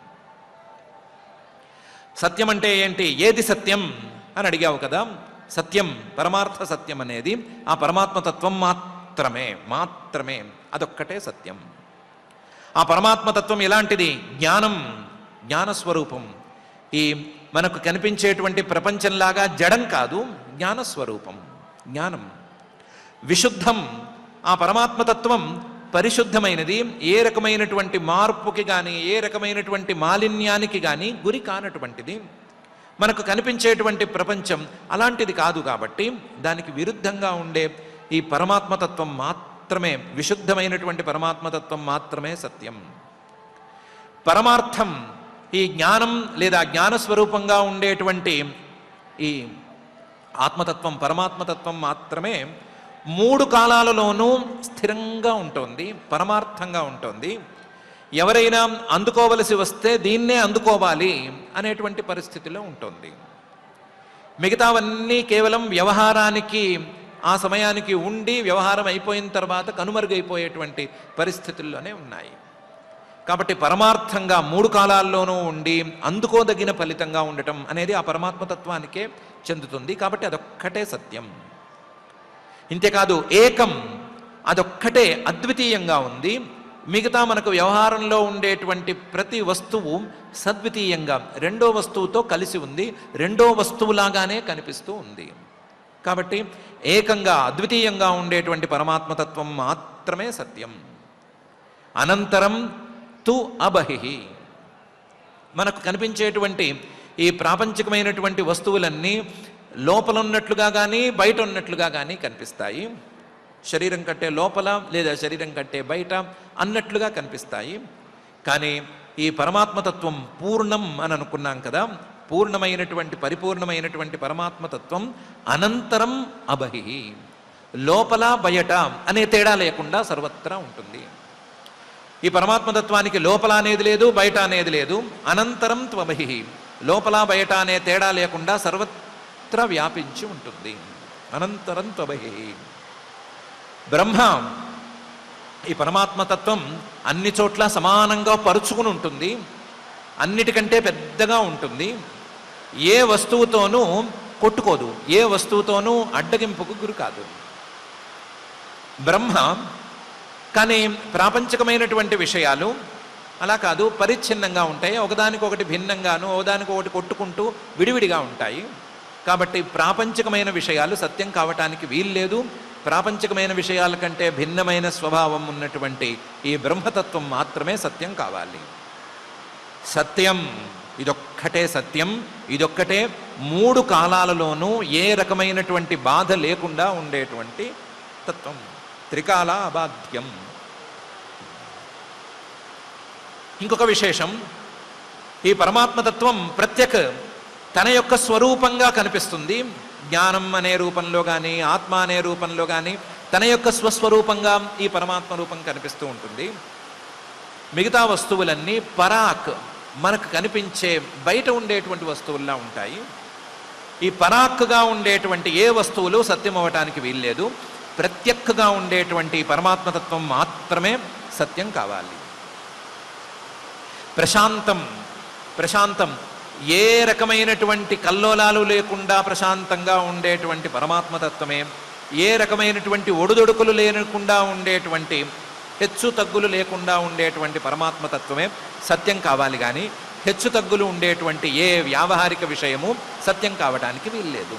సత్యం అంటే ఏంటి, ఏది సత్యం అని అడిగావు కదా. సత్యం, పరమార్థ సత్యం అనేది ఆ పరమాత్మతత్వం మాత్రమే అదొక్కటే సత్యం. ఆ పరమాత్మతత్వం ఎలాంటిది, జ్ఞానస్వరూపం. ఈ మనకు కనిపించేటువంటి ప్రపంచంలాగా జడం కాదు, జ్ఞానస్వరూపం, జ్ఞానం. విశుద్ధం, ఆ పరమాత్మతత్వం పరిశుద్ధమైనది, ఏ రకమైనటువంటి మార్పుకి కానీ ఏ రకమైనటువంటి మాలిన్యానికి కానీ గురి కానటువంటిది. మనకు కనిపించేటువంటి ప్రపంచం అలాంటిది కాదు కాబట్టి దానికి విరుద్ధంగా ఉండే ఈ పరమాత్మతత్వం మాత్రమే, విశుద్ధమైనటువంటి పరమాత్మతత్వం మాత్రమే సత్యం. పరమార్థం, ఈ జ్ఞానం లేదా జ్ఞానస్వరూపంగా ఉండేటువంటి ఈ ఆత్మతత్వం, పరమాత్మతత్వం మాత్రమే మూడు కాలాలలోనూ స్థిరంగా ఉంటుంది, పరమార్థంగా ఉంటుంది. ఎవరైనా అందుకోవలసి వస్తే దీన్నే అందుకోవాలి అనేటువంటి పరిస్థితిలో ఉంటుంది. మిగతావన్నీ కేవలం వ్యవహారానికి, ఆ సమయానికి ఉండి వ్యవహారం అయిపోయిన తర్వాత కనుమరుగైపోయేటువంటి పరిస్థితుల్లోనే ఉన్నాయి. కాబట్టి పరమార్థంగా మూడు కాలాల్లోనూ ఉండి అందుకోదగిన ఫలితంగా ఉండటం అనేది ఆ పరమాత్మతత్వానికే చెందుతుంది. కాబట్టి అదొక్కటే సత్యం. ఇంతేకాదు ఏకం, అదొక్కటే అద్వితీయంగా ఉంది. మిగతా మనకు వ్యవహారంలో ఉండేటువంటి ప్రతి వస్తువు సద్వితీయంగా రెండో వస్తువుతో కలిసి ఉంది, రెండో వస్తువులాగానే కనిపిస్తూ ఉంది. కాబట్టి ఏకంగా అద్వితీయంగా ఉండేటువంటి పరమాత్మతత్వం మాత్రమే సత్యం. అనంతరం తు అబహిః, మనకు కనిపించేటువంటి ఈ ప్రాపంచికమైనటువంటి వస్తువులన్నీ లోపల ఉన్నట్లుగా కానీ బయట ఉన్నట్లుగా కానీ కనిపిస్తాయి. శరీరం కంటే లోపల లేదా శరీరం కంటే బయట అన్నట్లుగా కనిపిస్తాయి. కానీ ఈ పరమాత్మతత్వం పూర్ణం అని అనుకున్నాం కదా, పూర్ణమైనటువంటి పరిపూర్ణమైనటువంటి పరమాత్మతత్వం అనంతరం అబహిః, లోపల బయట అనే తేడా లేకుండా సర్వత్రా ఉంటుంది. ఈ పరమాత్మతత్వానికి లోపల అనేది లేదు, బయట అనేది లేదు. అనంతరం త్వబహిః, లోపల బయట అనే తేడా లేకుండా సర్వత్రా వ్యాపించి ఉంటుంది. అనంతరం త్వబహిః. బ్రహ్మ, ఈ పరమాత్మతత్వం అన్ని చోట్ల సమానంగా పరుచుకుని ఉంటుంది, అన్నిటికంటే పెద్దగా ఉంటుంది, ఏ వస్తువుతోనూ కొట్టుకోదు, ఏ వస్తువుతోనూ అడ్డగింపుకు గురి కాదు. బ్రహ్మ కానీ ప్రాపంచికమైనటువంటి విషయాలు అలా కాదు, పరిచ్ఛిన్నంగా ఉంటాయి, ఒకదానికొకటి భిన్నంగాను ఒకదానికొకటి కొట్టుకుంటూ విడివిడిగా ఉంటాయి. కాబట్టి ప్రాపంచికమైన విషయాలు సత్యం కావటానికి వీల్లేదు. ప్రాపంచికమైన విషయాల కంటే భిన్నమైన స్వభావం ఉన్నటువంటి ఈ బ్రహ్మతత్వం మాత్రమే సత్యం కావాలి. సత్యం ఇదొక్కటే సత్యం, ఇదొక్కటే 3 కాలాలలోనూ ఏ రకమైనటువంటి బాధ లేకుండా ఉండేటువంటి తత్వం. త్రికాల అబాధ్యం. ఇంకొక విశేషం, ఈ పరమాత్మతత్వం ప్రత్యేక తన యొక్క స్వరూపంగా కనిపిస్తుంది. జ్ఞానం అనే రూపంలో కానీ ఆత్మ అనే రూపంలో కానీ తన యొక్క స్వస్వరూపంగా ఈ పరమాత్మ రూపం కనిపిస్తూ ఉంటుంది. మిగతా వస్తువులన్నీ పరాక్, మనకు కనిపించే బయట ఉండేటువంటి వస్తువుల్లా ఉంటాయి. ఈ పరాక్గా ఉండేటువంటి ఏ వస్తువులు సత్యం అవ్వటానికి వీల్లేదు. ప్రత్యక్షగా ఉండేటువంటి పరమాత్మతత్వం మాత్రమే సత్యం కావాలి. ప్రశాంతం, ప్రశాంతం ఏ రకమైనటువంటి కల్లోలాలు లేకుండా ప్రశాంతంగా ఉండేటువంటి పరమాత్మతత్వమే, ఏ రకమైనటువంటి ఒడుదొడుకులు లేకుండా ఉండేటువంటి హెచ్చు తగ్గులు లేకుండా ఉండేటువంటి పరమాత్మతత్వమే సత్యం కావాలి. కానీ హెచ్చు తగ్గులు ఉండేటువంటి ఏ వ్యావహారిక విషయము సత్యం కావడానికి వీల్లేదు.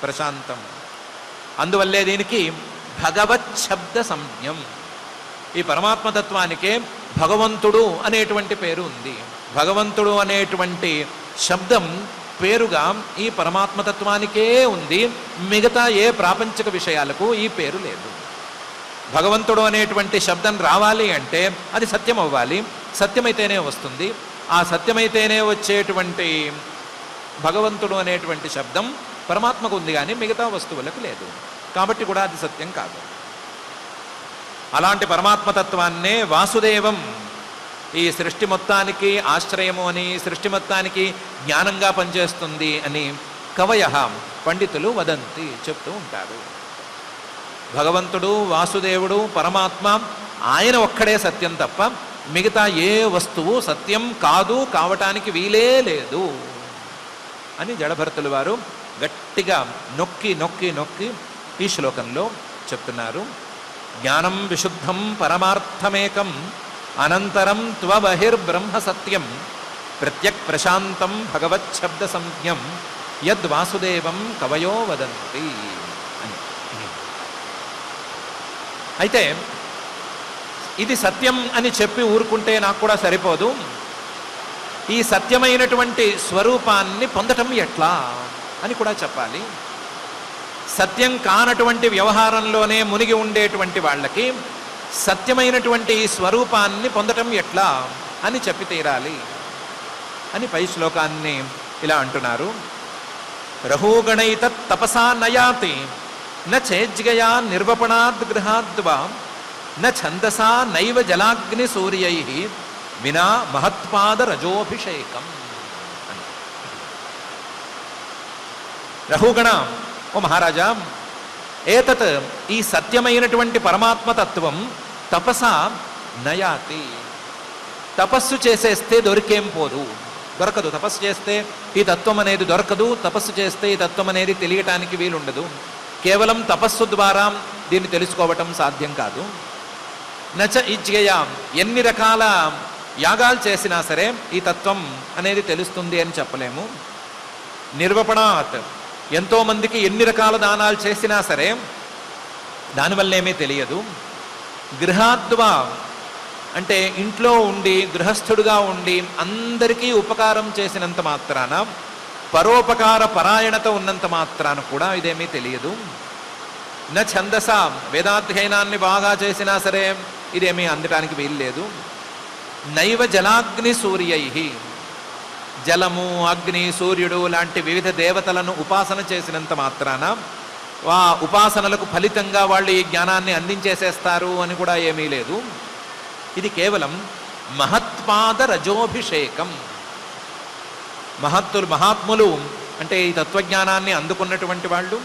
ప్రశాంతం. అందువల్లే దీనికి భగవత్ శబ్ద సంజ్ఞం. ఈ పరమాత్మతత్వానికే భగవంతుడు అనేటువంటి పేరు ఉంది. భగవంతుడు అనేటువంటి శబ్దం పేరుగా ఈ పరమాత్మతత్వానికే ఉంది. మిగతా ఏ ప్రాపంచిక విషయాలకు ఈ పేరు లేదు. భగవంతుడు అనేటువంటి శబ్దం రావాలి అంటే అది సత్యం అవ్వాలి, సత్యమైతేనే వస్తుంది. ఆ సత్యమైతేనే వచ్చేటువంటి భగవంతుడు అనేటువంటి శబ్దం పరమాత్మకు ఉంది, కానీ మిగతా వస్తువులకు లేదు. కాబట్టి కూడా అది సత్యం కాదు. అలాంటి పరమాత్మతత్వాన్నే వాసుదేవం, ఈ సృష్టి మొత్తానికి ఆశ్రయము అని, సృష్టి మొత్తానికి జ్ఞానంగా పనిచేస్తుంది అని కవయః, పండితులు వదంతి, చెప్తూ ఉంటారు. భగవంతుడు, వాసుదేవుడు, పరమాత్మ ఆయన ఒక్కడే సత్యం తప్ప మిగతా ఏ వస్తువు సత్యం కాదు, కావటానికి వీలే లేదు అని జడభరతులు వారు గట్టిగా నొక్కి నొక్కి నొక్కి ఈ శ్లోకంలో చెప్తున్నారు. జ్ఞానం విశుద్ధం పరమార్థమేకం అనంతరం త్వబహిర్బ్రహ్మ సత్యం ప్రత్యక్ ప్రశాంతం భగవత్ శబ్ద సంజ్ఞం యద్వాసుదేవం కవయో వదంతి అని. అయితే ఇది సత్యం అని చెప్పి ఊరుకుంటే నాకు కూడా సరిపోదు. ఈ సత్యమైనటువంటి స్వరూపాన్ని పొందటం ఎట్లా అని కూడా చెప్పాలి. సత్యం కానటువంటి వ్యవహారంలోనే మునిగి ఉండేటువంటి వాళ్ళకి సత్యమైనటువంటి ఈ స్వరూపాన్ని పొందటం ఎట్లా అని చెప్పి తీరాలి అని పై శ్లోకాన్ని ఇలా అంటున్నారు. రహోగణైత తపసా నయాతి నేజ్గయా నిర్వపణాద్ గృహాద్వా ఛందసా నైవ జలాగ్ని సూర్యై వినా మహత్పాద రజోభిషేకం అని. రహుగణ, ఓ మహారాజా, ఏతత్ ఈ సత్యమైనటువంటి పరమాత్మతత్వం తపసా నయాతి, తపస్సు చేసేస్తే దొరికేం పోదు, దొరకదు. తపస్సు చేస్తే ఈ తత్వం అనేది దొరకదు, తపస్సు చేస్తే ఈ తత్వం అనేది తెలియటానికి వీలుండదు. కేవలం తపస్సు ద్వారా దీన్ని తెలుసుకోవటం సాధ్యం కాదు. నచ ఇజ్గయా, ఎన్ని రకాల యాగాలు చేసినా సరే ఈ తత్వం అనేది తెలుస్తుంది అని చెప్పలేము. నిర్వపణాత్, ఎంతోమందికి ఎన్ని రకాల దానాలు చేసినా సరే దానివల్ల ఏమీ తెలియదు. గృహాద్వా అంటే ఇంట్లో ఉండి గృహస్థుడుగా ఉండి అందరికీ ఉపకారం చేసినంత మాత్రాన, పరోపకార పరాయణత ఉన్నంత మాత్రాన కూడా ఇదేమీ తెలియదు. ఛందస, వేదాధ్యయనాన్ని బాగా చేసినా సరే ఇదేమీ అందటానికి వీల్లేదు. నైవ జలాగ్ని సూర్యై, జలము, అగ్ని, సూర్యుడు లాంటి వివిధ దేవతలను ఉపాసన చేసినంత మాత్రాన ఆ ఉపాసనలకు ఫలితంగా వాళ్ళు ఈ జ్ఞానాన్ని అందించేసేస్తారు అని కూడా ఏమీ లేదు. ఇది కేవలం మహత్పాద రజోభిషేకం. మహాత్ములు అంటే ఈ తత్వజ్ఞానాన్ని అందుకున్నటువంటి వాళ్ళు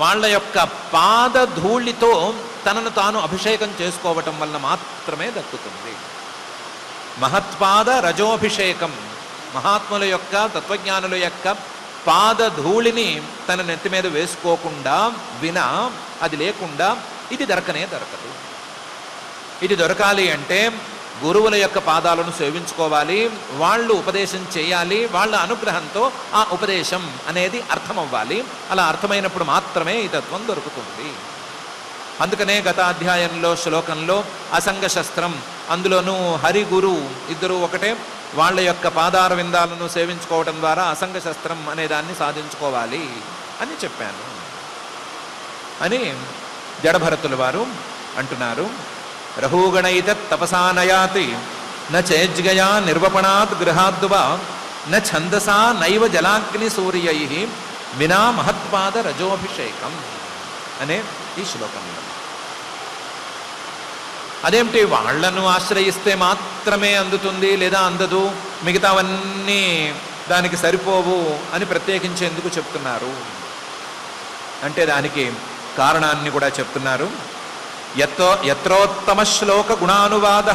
వాళ్ళ యొక్క పాద ధూళితో తనను తాను అభిషేకం చేసుకోవటం వల్ల మాత్రమే దక్కుతుంది. మహత్పాద రజోభిషేకం, మహాత్ముల యొక్క తత్వజ్ఞానుల యొక్క పాదధూళిని తన నెత్తి మీద వేసుకోకుండా వినా, అది లేకుండా ఇది దొరకదు. ఇది దొరకాలి అంటే గురువుల యొక్క పాదాలను సేవించుకోవాలి, వాళ్ళు ఉపదేశం చేయాలి, వాళ్ళ అనుగ్రహంతో ఆ ఉపదేశం అనేది అర్థమవ్వాలి. అలా అర్థమైనప్పుడు మాత్రమే ఈ తత్వం దొరుకుతుంది. అందుకనే గత అధ్యాయంలో శ్లోకంలో అసంగ శస్త్రం, అందులోనూ హరి గురు ఇద్దరు ఒకటే, వాళ్ళ యొక్క పాదార విందాలను సేవించుకోవడం ద్వారా అసంగ శస్త్రం అనే దాన్ని సాధించుకోవాలి అని చెప్పాను అని జడభరతుల వారు అంటున్నారు. రహూగణైత తపసా నయాతి న చేజ్గయా నిర్వపణాత్ గృహాద్వా న ఛందసా నైవ జలాగ్ని సూర్యై వినా మహత్పాద రజోభిషేకం అనే ఈ శ్లోకంలో. అదేమిటి, వాళ్లను ఆశ్రయిస్తే మాత్రమే అందుతుంది లేదా అందదు, మిగతావన్నీ దానికి సరిపోవు అని ప్రత్యేకించి ఎందుకు చెప్తున్నారు అంటే దానికి కారణాన్ని కూడా చెప్తున్నారు. యత్రోత్తమ శ్లోక గుణానువాద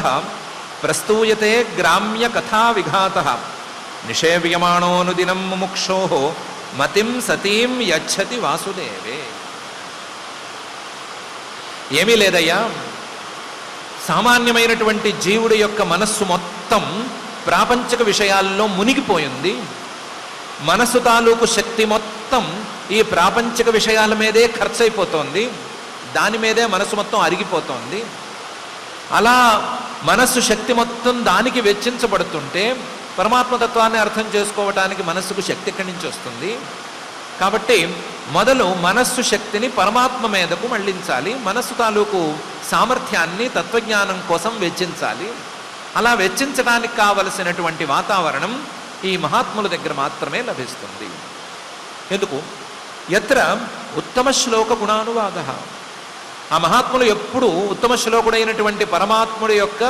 ప్రస్తూయతే గ్రామ్య కథా విఘాత నిషేవ్యమాణోనుదినం ముముక్షో మతిం సతీం యచ్చతి వాసుదేవే. ఏమీ లేదయ్యా, సామాన్యమైనటువంటి జీవుడి యొక్క మనస్సు మొత్తం ప్రాపంచిక విషయాల్లో మునిగిపోయింది. మనస్సు తాలూకు శక్తి మొత్తం ఈ ప్రాపంచిక విషయాల మీదే ఖర్చు అయిపోతోంది, దాని మీదే మనసు మొత్తం అరిగిపోతోంది. అలా మనస్సు శక్తి మొత్తం దానికి వెచ్చించబడుతుంటే పరమాత్మతత్వాన్ని అర్థం చేసుకోవటానికి మనస్సుకు శక్తి ఎక్కడి నుంచి వస్తుంది? కాబట్టి మొదలు మనస్సు శక్తిని పరమాత్మ మీదకు మళ్లించాలి, మనస్సు తాలూకు సామర్థ్యాన్ని తత్వజ్ఞానం కోసం వెచ్చించాలి. అలా వెచ్చించడానికి కావలసినటువంటి వాతావరణం ఈ మహాత్ముల దగ్గర మాత్రమే లభిస్తుంది. ఎందుకు? యత్ర ఉత్తమ శ్లోక గుణానువాద, ఆ మహాత్ములు ఎప్పుడూ ఉత్తమ శ్లోకుడైనటువంటి పరమాత్ముడి యొక్క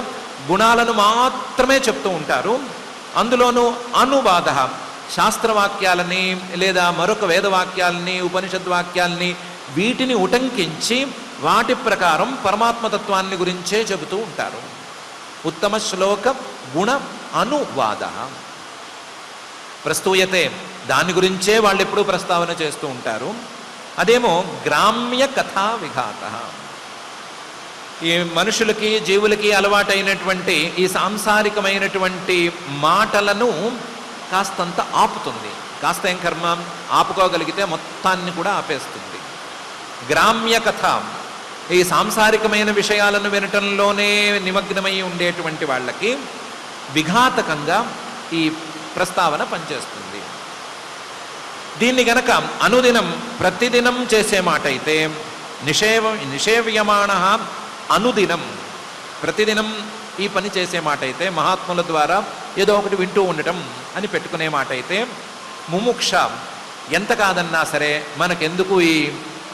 గుణాలను మాత్రమే చెప్తూ ఉంటారు. అందులోనూ అనువాద, శాస్త్రవాక్యాలని లేదా మరొక వేదవాక్యాలని ఉపనిషద్వాక్యాలని వీటిని ఉటంకించి వాటి ప్రకారం పరమాత్మతత్వాన్ని గురించే చెబుతూ ఉంటారు. ఉత్తమ శ్లోక గుణ అనువాద ప్రస్తూయతే, దాని గురించే వాళ్ళు ఎప్పుడూ ప్రస్తావన చేస్తూ ఉంటారు. అదేమో గ్రామ్య కథా విఘాత, ఈ మనుషులకి జీవులకి అలవాటైనటువంటి ఈ సాంసారికమైనటువంటి మాటలను కాస్తంత ఆపుతుంది. కాస్త ఏం కర్మ, ఆపుకోగలిగితే మొత్తాన్ని కూడా ఆపేస్తుంది. గ్రామ్య కథ, ఈ సాంసారికమైన విషయాలను వినటంలోనే నిమగ్నమై ఉండేటువంటి వాళ్ళకి విఘాతకంగా ఈ ప్రస్తావన పనిచేస్తుంది. దీన్ని గనక అనుదినం ప్రతిదినం చేసే మాట అయితే నిషేవ్యమాణ అనుదినం, ప్రతిదినం ఈ పని చేసే మాట అయితే, మహాత్ముల ద్వారా ఏదో ఒకటి వింటూ ఉండటం అని పెట్టుకునే మాట అయితే, ముముక్ష ఎంత కాదన్నా సరే మనకెందుకు ఈ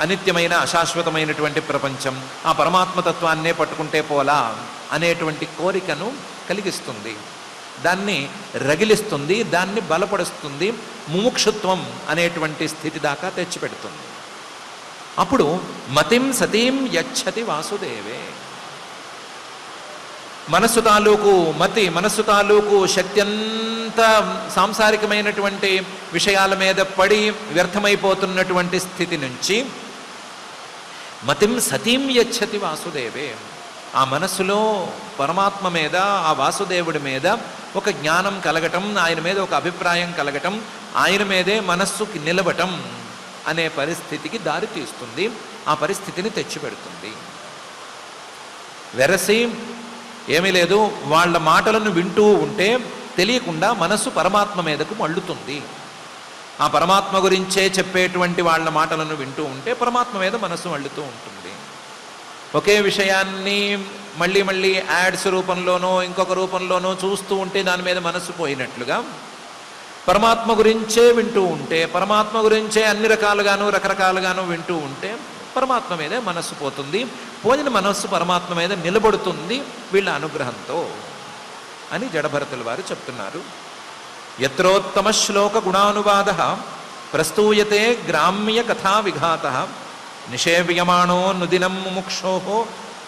అనిత్యమైన అశాశ్వతమైనటువంటి ప్రపంచం, ఆ పరమాత్మతత్వాన్నే పట్టుకుంటే పోలా అనేటువంటి కోరికను కలిగిస్తుంది, దాన్ని రగిలిస్తుంది, దాన్ని బలపరుస్తుంది, ముముక్షుత్వం అనేటువంటి స్థితి దాకా తెచ్చిపెడుతుంది. అప్పుడు మతిం సతీం యచ్చతి వాసుదేవే, మనస్సు తాలూకు మతి, మనస్సు తాలూకు శక్తి అంతా సాంసారికమైనటువంటి విషయాల మీద పడి వ్యర్థమైపోతున్నటువంటి స్థితి నుంచి మతిం సతీం యచ్చతి వాసుదేవే, ఆ మనస్సులో పరమాత్మ మీద, ఆ వాసుదేవుడి మీద ఒక జ్ఞానం కలగటం, ఆయన మీద ఒక అభిప్రాయం కలగటం, ఆయన మీదే మనస్సుకి నిలబటం అనే పరిస్థితికి దారి తీస్తుంది, ఆ పరిస్థితిని తెచ్చిపెడుతుంది. వెరసి ఏమీ లేదు, వాళ్ళ మాటలను వింటూ ఉంటే తెలియకుండా మనస్సు పరమాత్మ మీదకు మళ్ళుతుంది. ఆ పరమాత్మ గురించే చెప్పేటువంటి వాళ్ళ మాటలను వింటూ ఉంటే పరమాత్మ మీద మనస్సు మళ్ళుతూ ఉంటుంది. ఒకే విషయాన్ని మళ్ళీ మళ్ళీ యాడ్స్ రూపంలోనో ఇంకొక రూపంలోనో చూస్తూ ఉంటే దాని మీద మనస్సు పోయినట్లుగా, పరమాత్మ గురించే వింటూ ఉంటే, పరమాత్మ గురించే అన్ని రకరకాలుగాను వింటూ ఉంటే పరమాత్మ మీదే మనస్సు పోతుంది. పోయిన మనస్సు పరమాత్మ మీద నిలబడుతుంది వీళ్ళ అనుగ్రహంతో అని జడభరతుల వారు చెప్తున్నారు. యత్రోత్తమ శ్లోక గుణానువాద ప్రస్తూయతే గ్రామ్య కథా విఘాత నిషేవ్యమాణో నుదినం ముముక్షో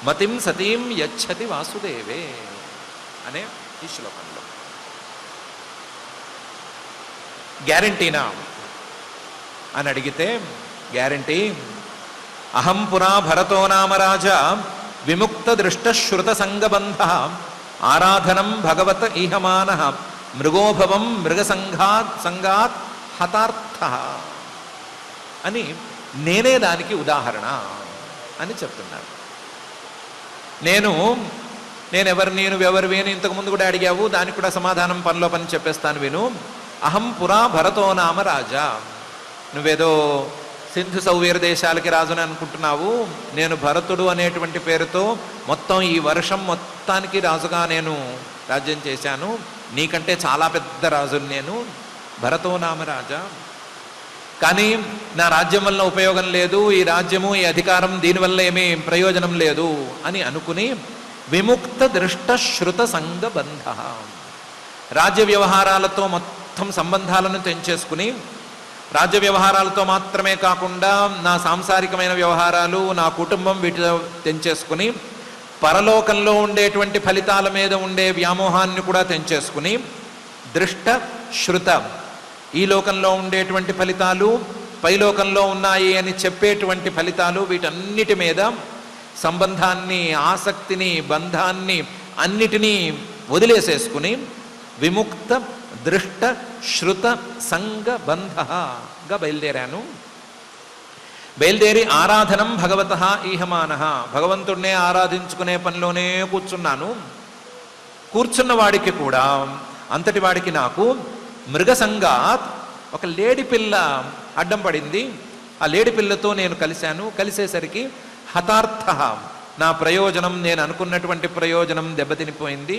మతిం సతీం యచ్చతి వాసుదేవే అనే ఈ శ్లోకంలో. గ్యారంటీనా అని అడిగితే గ్యారంటీ. అహం పురా భరతో నామ రాజా విముక్త దృష్ట శ్రుత సంగబంధ ఆరాధనం భగవత ఈహమాన మృగోభవం సంగాత్ హతార్థ అని నేనే దానికి ఉదాహరణ అని చెప్తున్నాను. నువ్వెవరివి అని ఇంతకుముందు కూడా అడిగావు, దానికి కూడా సమాధానం పనిలో పని చెప్పేస్తాను విను. అహం పురా భరతో నామ రాజా. నువ్వేదో సింధు సౌవీర దేశాలకి రాజుని అనుకుంటున్నావు. నేను భరతుడు అనేటువంటి పేరుతో మొత్తం ఈ వర్షం మొత్తానికి రాజుగా నేను రాజ్యం చేశాను. నీకంటే చాలా పెద్ద రాజుని నేను, భరతో నామ రాజా. కానీ నా రాజ్యం వల్ల ఉపయోగం లేదు, ఈ రాజ్యము ఈ అధికారం దీనివల్ల ఏమీ ప్రయోజనం లేదు అని అనుకుని విముక్త దృష్ట శ్రుత సంగబంధ, రాజ్య వ్యవహారాలతో మొత్తం సంబంధాలను తెంచేసుకుని, రాజ్య వ్యవహారాలతో మాత్రమే కాకుండా నా సాంసారికమైన వ్యవహారాలు, నా కుటుంబం వీటిలో తెంచేసుకుని, పరలోకంలో ఉండేటువంటి ఫలితాల మీద ఉండే వ్యామోహాన్ని కూడా తెంచేసుకుని, దృష్ట శృత, ఈ లోకంలో ఉండేటువంటి ఫలితాలు పైలోకంలో ఉన్నాయి అని చెప్పేటువంటి ఫలితాలు, వీటన్నిటి మీద సంబంధాన్ని, ఆసక్తిని, బంధాన్ని అన్నిటినీ వదిలేసేసుకుని విముక్త దృష్ట శృత సంగబంధగా బయలుదేరాను. బయలుదేరి ఆరాధనం భగవత ఈహమాన, భగవంతుడినే ఆరాధించుకునే పనిలోనే కూర్చున్నాను. కూర్చున్న వాడికి కూడా, అంతటి వాడికి నాకు మృగసంగాత్, ఒక లేడి పిల్ల అడ్డం పడింది. ఆ లేడి పిల్లతో నేను కలిశాను. కలిసేసరికి హతార్థ, నా ప్రయోజనం, నేను అనుకున్నటువంటి ప్రయోజనం దెబ్బతినిపోయింది.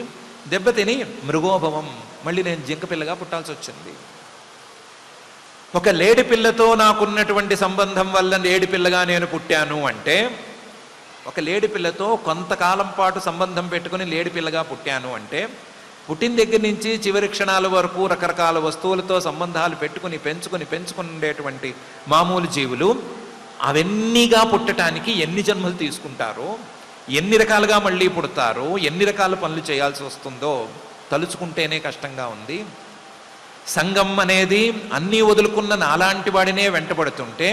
దెబ్బతిని మృగోభవం, మళ్ళీ నేను జింక పిల్లగా పుట్టాల్సి వచ్చింది. ఒక లేడి పిల్లతో నాకున్నటువంటి సంబంధం వల్ల లేడి పిల్లగా నేను పుట్టాను అంటే, ఒక లేడి పిల్లతో కొంతకాలం పాటు సంబంధం పెట్టుకుని లేడి పిల్లగా పుట్టాను అంటే, పుట్టిన దగ్గర నుంచి చివరి క్షణాల వరకు రకరకాల వస్తువులతో సంబంధాలు పెట్టుకుని పెంచుకుని ఉండేటువంటి మామూలు జీవులు అవన్నీగా పుట్టడానికి ఎన్ని జన్మలు తీసుకుంటారో, ఎన్ని రకాలుగా మళ్ళీ పుడతారో, ఎన్ని రకాల పనులు చేయాల్సి వస్తుందో తలుచుకుంటేనే కష్టంగా ఉంది. సంఘం అనేది అన్నీ వదులుకున్న నాలాంటి వాడినే వెంటబడుతుంటే,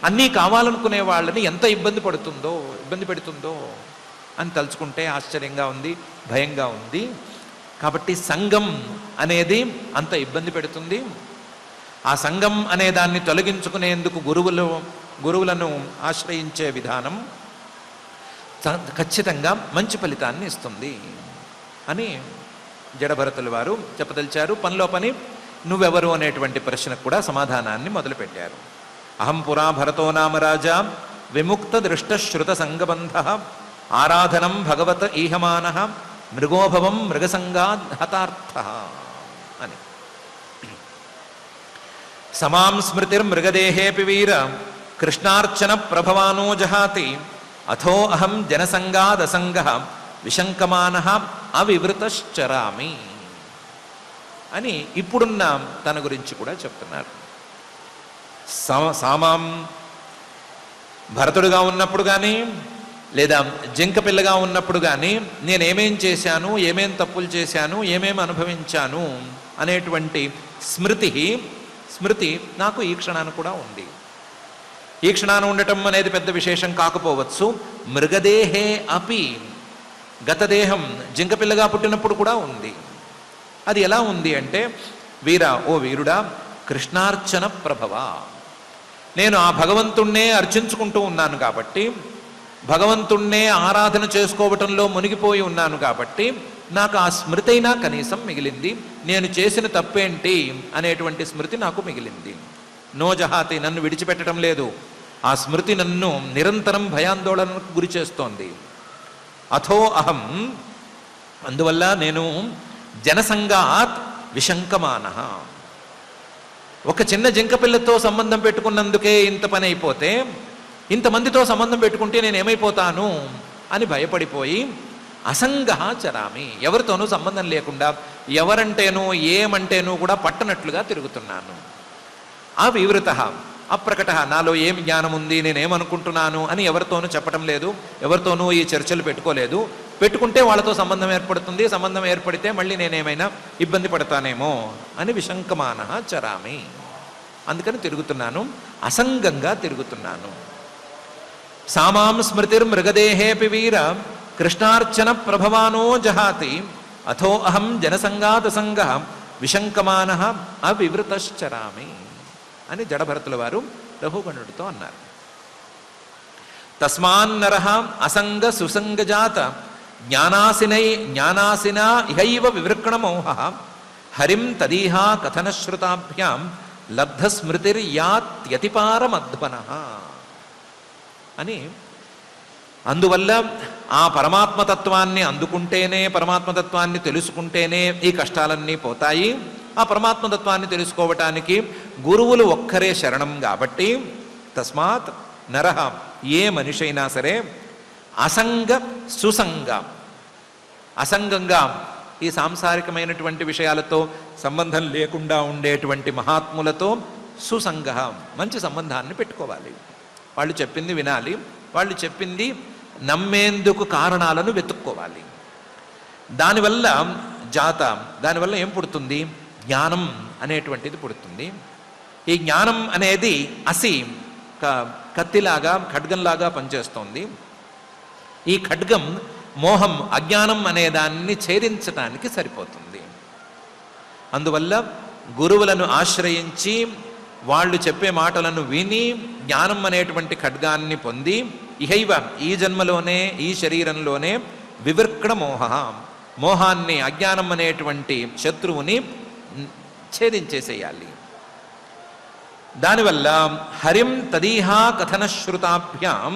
అన్నీ కావాలనుకునే వాళ్ళని ఎంత ఇబ్బంది పెడుతుందో అని తలుచుకుంటే ఆశ్చర్యంగా ఉంది, భయంగా ఉంది. కాబట్టి సంఘం అనేది అంత ఇబ్బంది పెడుతుంది. ఆ సంఘం అనే దాన్ని తొలగించుకునేందుకు గురువులను ఆశ్రయించే విధానం ఖచ్చితంగా మంచి ఫలితాన్ని ఇస్తుంది అని జడభరతుల వారు చెప్పదలిచారు. పనిలో పని నువ్వెవరు అనేటువంటి ప్రశ్నకు కూడా సమాధానాన్ని మొదలుపెట్టారు. అహం పురా భరతో నామ రాజా విముక్త దృష్ట శ్రుత సంగబంధ ఆరాధనం భగవత ఈహమాన మృగోభవం మృగసంగాద్ హతార్థ అని. సమాం స్మృతిర్మృగదేహేపి వీర కృష్ణార్చన ప్రభవానో జహాతి అథో అహం జనసంగాదసంగ విశంకమాన అవివృతశ్చరామి అని ఇప్పుడున్న తన గురించి కూడా చెప్తున్నారు. సామాం, భరతుడుగా ఉన్నప్పుడు కానీ లేదా జింక పిల్లగా ఉన్నప్పుడు కానీ నేనేమేం చేశాను, ఏమేం తప్పులు చేశాను, ఏమేం అనుభవించాను అనేటువంటి స్మృతి నాకు ఈ క్షణాన్ని కూడా ఉంది. ఈ క్షణాన్ని ఉండటం అనేది పెద్ద విశేషం కాకపోవచ్చు. మృగదేహే అపి, గతదేహం జింక పిల్లగా పుట్టినప్పుడు కూడా ఉంది. అది ఎలా ఉంది అంటే, ఓ వీరుడా, కృష్ణార్చన ప్రభవ, నేను ఆ భగవంతుణ్ణే అర్చించుకుంటూ ఉన్నాను కాబట్టి, భగవంతుణ్ణే ఆరాధన చేసుకోవటంలో మునిగిపోయి ఉన్నాను కాబట్టి నాకు ఆ స్మృతి అయినా కనీసం మిగిలింది. నేను చేసిన తప్పేంటి అనేటువంటి స్మృతి నాకు మిగిలింది. నో జహాతి, నన్ను విడిచిపెట్టడం లేదు. ఆ స్మృతి నన్ను నిరంతరం భయాందోళనకు గురి చేస్తోంది. అథో అహం, అందువల్ల నేను జనసంగాత్ విశంకమాన, ఒక చిన్న జింక పిల్లతో సంబంధం పెట్టుకున్నందుకే ఇంత పని అయిపోతే, ఇంతమందితో సంబంధం పెట్టుకుంటే నేను ఏమైపోతాను అని భయపడిపోయి అసంగ చరామి, ఎవరితోనూ సంబంధం లేకుండా, ఎవరంటేనూ ఏమంటేనూ కూడా పట్టనట్లుగా తిరుగుతున్నాను. అవివృత, అప్రకట, నాలో ఏం జ్ఞానం ఉంది, నేనేమనుకుంటున్నాను అని ఎవరితోనూ చెప్పటం లేదు, ఎవరితోనూ ఈ చర్చలు పెట్టుకోలేదు. పెట్టుకుంటే వాళ్ళతో సంబంధం ఏర్పడుతుంది, సంబంధం ఏర్పడితే మళ్ళీ నేనేమైనా ఇబ్బంది పడతానేమో అని విశంకమాన చరామి. అందుకని తిరుగుతున్నాను, అసంగంగా తిరుగుతున్నాను. సామాం స్మృతిర్మృగదేహేపి వీర కృష్ణార్చన ప్రభవానో జహాతి అథో అహం జనసంగాత సంగ విశంకమాన అవివృతశ్చరామి అని జడభరతుల వారు రఘుగణుడితో అన్నారు. తస్మాన్నర అసంగ సుసంగజాత జ్ఞానాసినా ఇహైవ వివృక్ణమోహ హరిం తదీహా కథనశ్రుతాభ్యాం లబ్ధస్మృతిర్యాత్యతిపారమధ్వన అని. అందువల్ల ఆ పరమాత్మతత్వాన్ని అందుకుంటేనే, పరమాత్మతత్వాన్ని తెలుసుకుంటేనే ఈ కష్టాలన్నీ పోతాయి. ఆ పరమాత్మతత్వాన్ని తెలుసుకోవటానికి గురువులు ఒక్కరే శరణం కాబట్టి తస్మాత్ నరహ, ఏ మనిషి అయినా సరే అసంగ సుసంగ, అసంగంగా ఈ సాంసారికమైనటువంటి విషయాలతో సంబంధం లేకుండా ఉండేటువంటి మహాత్ములతో సుసంగ, మంచి సంబంధాన్ని పెట్టుకోవాలి. వాళ్ళు చెప్పింది వినాలి, వాళ్ళు చెప్పింది నమ్మేందుకు కారణాలను వెతుక్కోవాలి. దానివల్ల దానివల్ల ఏం పుడుతుంది? జ్ఞానం అనేటువంటిది పుడుతుంది. ఈ జ్ఞానం అనేది కత్తిలాగా, ఖడ్గంలాగా పనిచేస్తోంది. ఈ ఖడ్గం మోహం, అజ్ఞానం అనేదాన్ని ఛేదించటానికి సరిపోతుంది. అందువల్ల గురువులను ఆశ్రయించి వాళ్ళు చెప్పే మాటలను విని జ్ఞానం అనేటువంటి ఖడ్గాన్ని పొంది ఇహైవ, ఈ జన్మలోనే, ఈ శరీరంలోనే వివృక్ణ మోహ, మోహాన్ని, అజ్ఞానం అనేటువంటి శత్రువుని ఛేదించేసేయాలి. దానివల్ల హరిం తదీహా కథనశ్రుతాభ్యాం